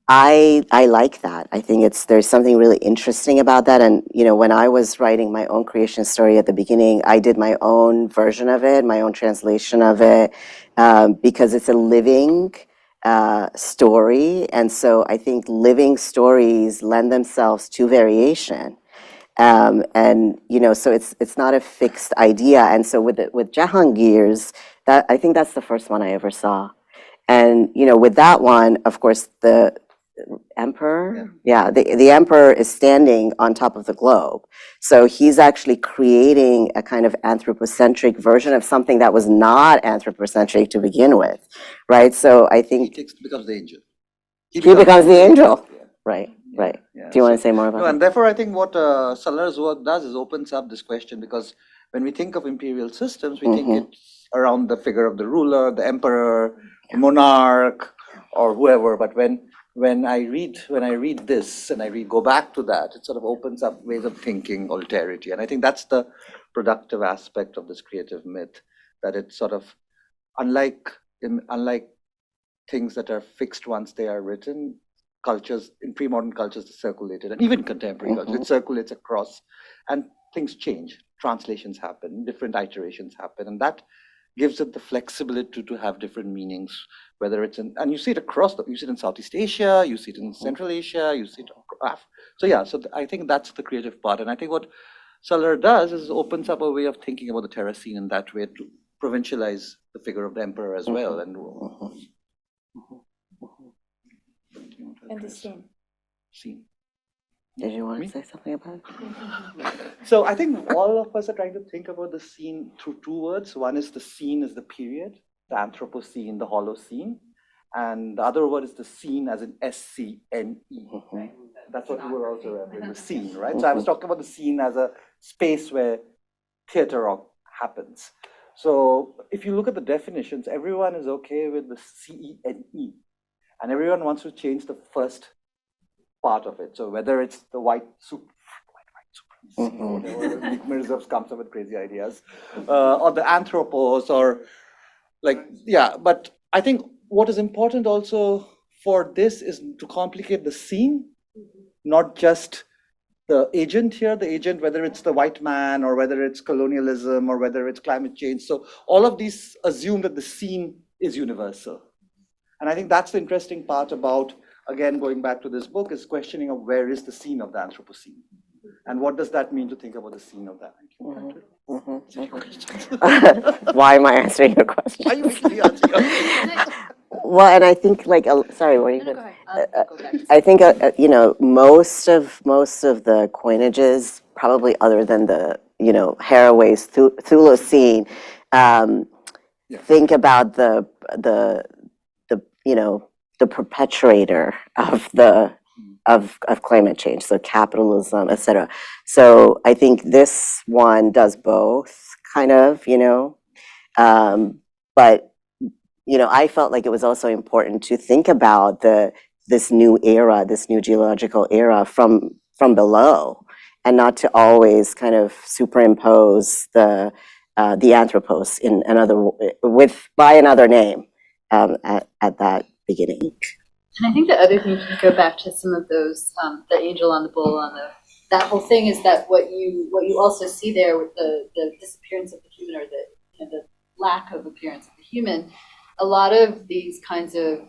I like that. I think there's something really interesting about that. And when I was writing my own creation story at the beginning, I did my own version of it, my own translation of it, because it's a living story. And so I think living stories lend themselves to variation. And so it's not a fixed idea. And so with Jahangir's, I think that's the first one I ever saw. And with that one, of course, the emperor, the emperor is standing on top of the globe. So he's actually creating a kind of anthropocentric version of something that was not anthropocentric to begin with, right? So I think He becomes the angel. He becomes the angel, right? Right. Yeah. Do you want to say more about No, that? and therefore I think what Salar's work does is opens up this question, because when we think of imperial systems, we think it's around the figure of the ruler, the emperor, the monarch, or whoever. But when I read this and go back to that, it sort of opens up ways of thinking alterity. And I think that's the productive aspect of this creative myth, that it's sort of unlike things that are fixed once they are written. Cultures, in pre-modern cultures, it's circulated, and even contemporary culture, it circulates across, and things change. Translations happen, different iterations happen, and that gives it the flexibility to have different meanings, whether it's and you see it across, you see it in Southeast Asia, you see it in Central Asia, you see it, so I think that's the creative part. And I think what Salar does is opens up a way of thinking about the Terracene in that way, to provincialize the figure of the emperor as well. And the scene. Did you want to say something about it? So I think all of us are trying to think about the scene through 2 words. One is the scene as the period, the Anthropocene, the Holocene. And the other word is the scene as in SCNE. Right? That's what you were also referring to, the scene, right? So I was talking about the scene as a space where theater happens. So if you look at the definitions, everyone is okay with the CENE. And everyone wants to change the first part of it. So whether it's the white supremacy, or whatever, militarism comes up with crazy ideas, or the Anthropos, or but I think what is important also for this is to complicate the scene, not just the agent here, whether it's the white man, or whether it's colonialism, or whether it's climate change. So all of these assume that the scene is universal. And I think that's the interesting part about, again, going back to this book, is questioning of where is the scene of the Anthropocene, and what does that mean to think about the scene of that? Why am I answering your question? Why are you making me answer your question? Well, and I think sorry, what are you? No, go ahead. I think most of the coinages, probably other than the Haraway's Thulacene, think about the perpetuator of climate change, so capitalism, etc. So I think this one does both, kind of, but I felt like it was also important to think about this new era, this new geological era from below, and not to always kind of superimpose the Anthropos in by another name at that beginning. And I think the other thing, to go back to some of those, the angel on the bull, that whole thing, is that what you also see there with the disappearance of the human, or the lack of appearance of the human. A lot of these kinds of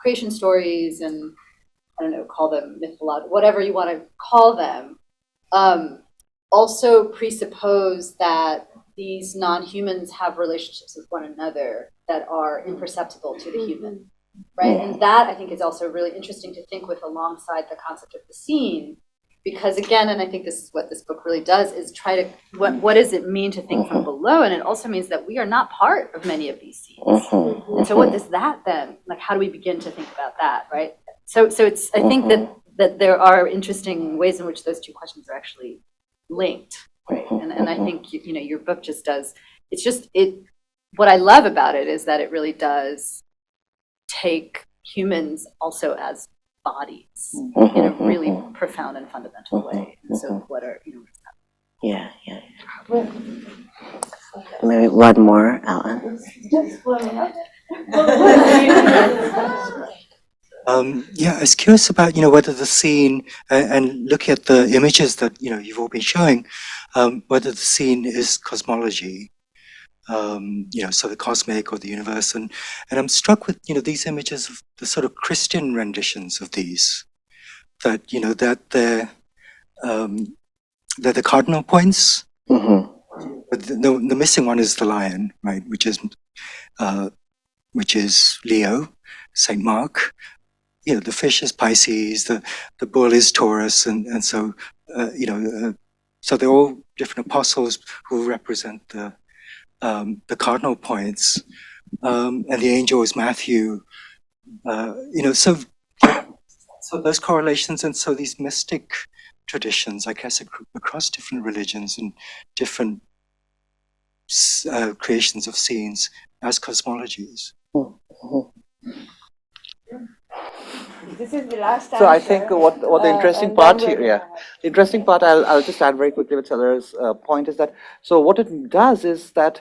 creation stories, and I don't know, call them mythological, whatever you want to call them, also presuppose that these non-humans have relationships with one another that are imperceptible to the human, right? And that, I think, is also really interesting to think with alongside the concept of the scene, because again, and I think this is what this book really does, is try to, what does it mean to think from below? And it also means that we are not part of many of these scenes. And so what does that then, how do we begin to think about that, right? So it's, I think that there are interesting ways in which those two questions are actually linked, right? And I think, your book just does, what I love about it is that it really does take humans also as bodies in a really profound and fundamental way. And so what are, Yeah. Maybe one more, Alan. Yeah, I was curious about, whether the scene, and looking at the images that, you've all been showing, whether the scene is cosmology, so the cosmic or the universe. And I'm struck with, these images of the sort of Christian renditions of these, that, that they're the cardinal points. But the missing one is the lion, right, which is Leo, Saint Mark. The fish is Pisces, the bull is Taurus, and so so they're all different apostles who represent the cardinal points, and the angel is Matthew. So those correlations, and so these mystic traditions, I guess, across different religions and different creations of scenes as cosmologies. This is the last So I answer. think what the interesting part here, the interesting part, I'll just add very quickly with Salar's point is that, so what it does is that,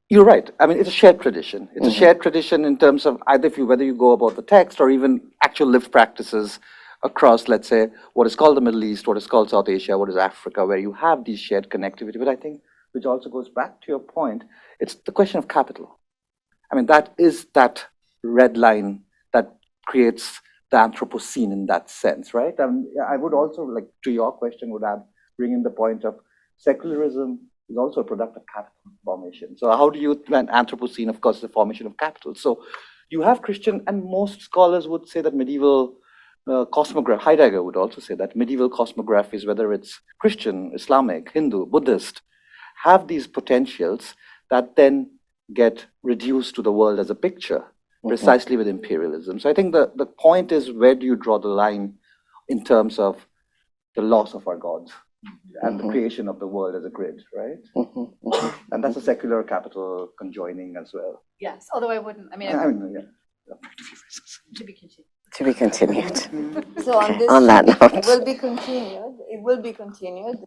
you're right, I mean, it's a shared tradition. It's a shared tradition in terms of either whether you go about the text or even actual lived practices across, let's say, what is called the Middle East, what is called South Asia, what is Africa, where you have these shared connectivity. But I think, which also goes back to your point, it's the question of capital. I mean, that is that red line that creates the Anthropocene in that sense, right? I would also, like, to your question, would add, bring in the point of secularism is also a product of capital formation. So how do you, when Anthropocene, of course, is the formation of capital. So you have Christian, and most scholars would say that medieval cosmography, Heidegger would also say that medieval cosmographies, whether it's Christian, Islamic, Hindu, Buddhist, have these potentials that then get reduced to the world as a picture, precisely with imperialism. So I think the point is, where do you draw the line in terms of the loss of our gods and the creation of the world as a grid, right? And that's a secular capital conjoining as well. yes, although I wouldn't, Yeah. to be continued. To be continued. So on this, On that note. it will be continued. It will be continued.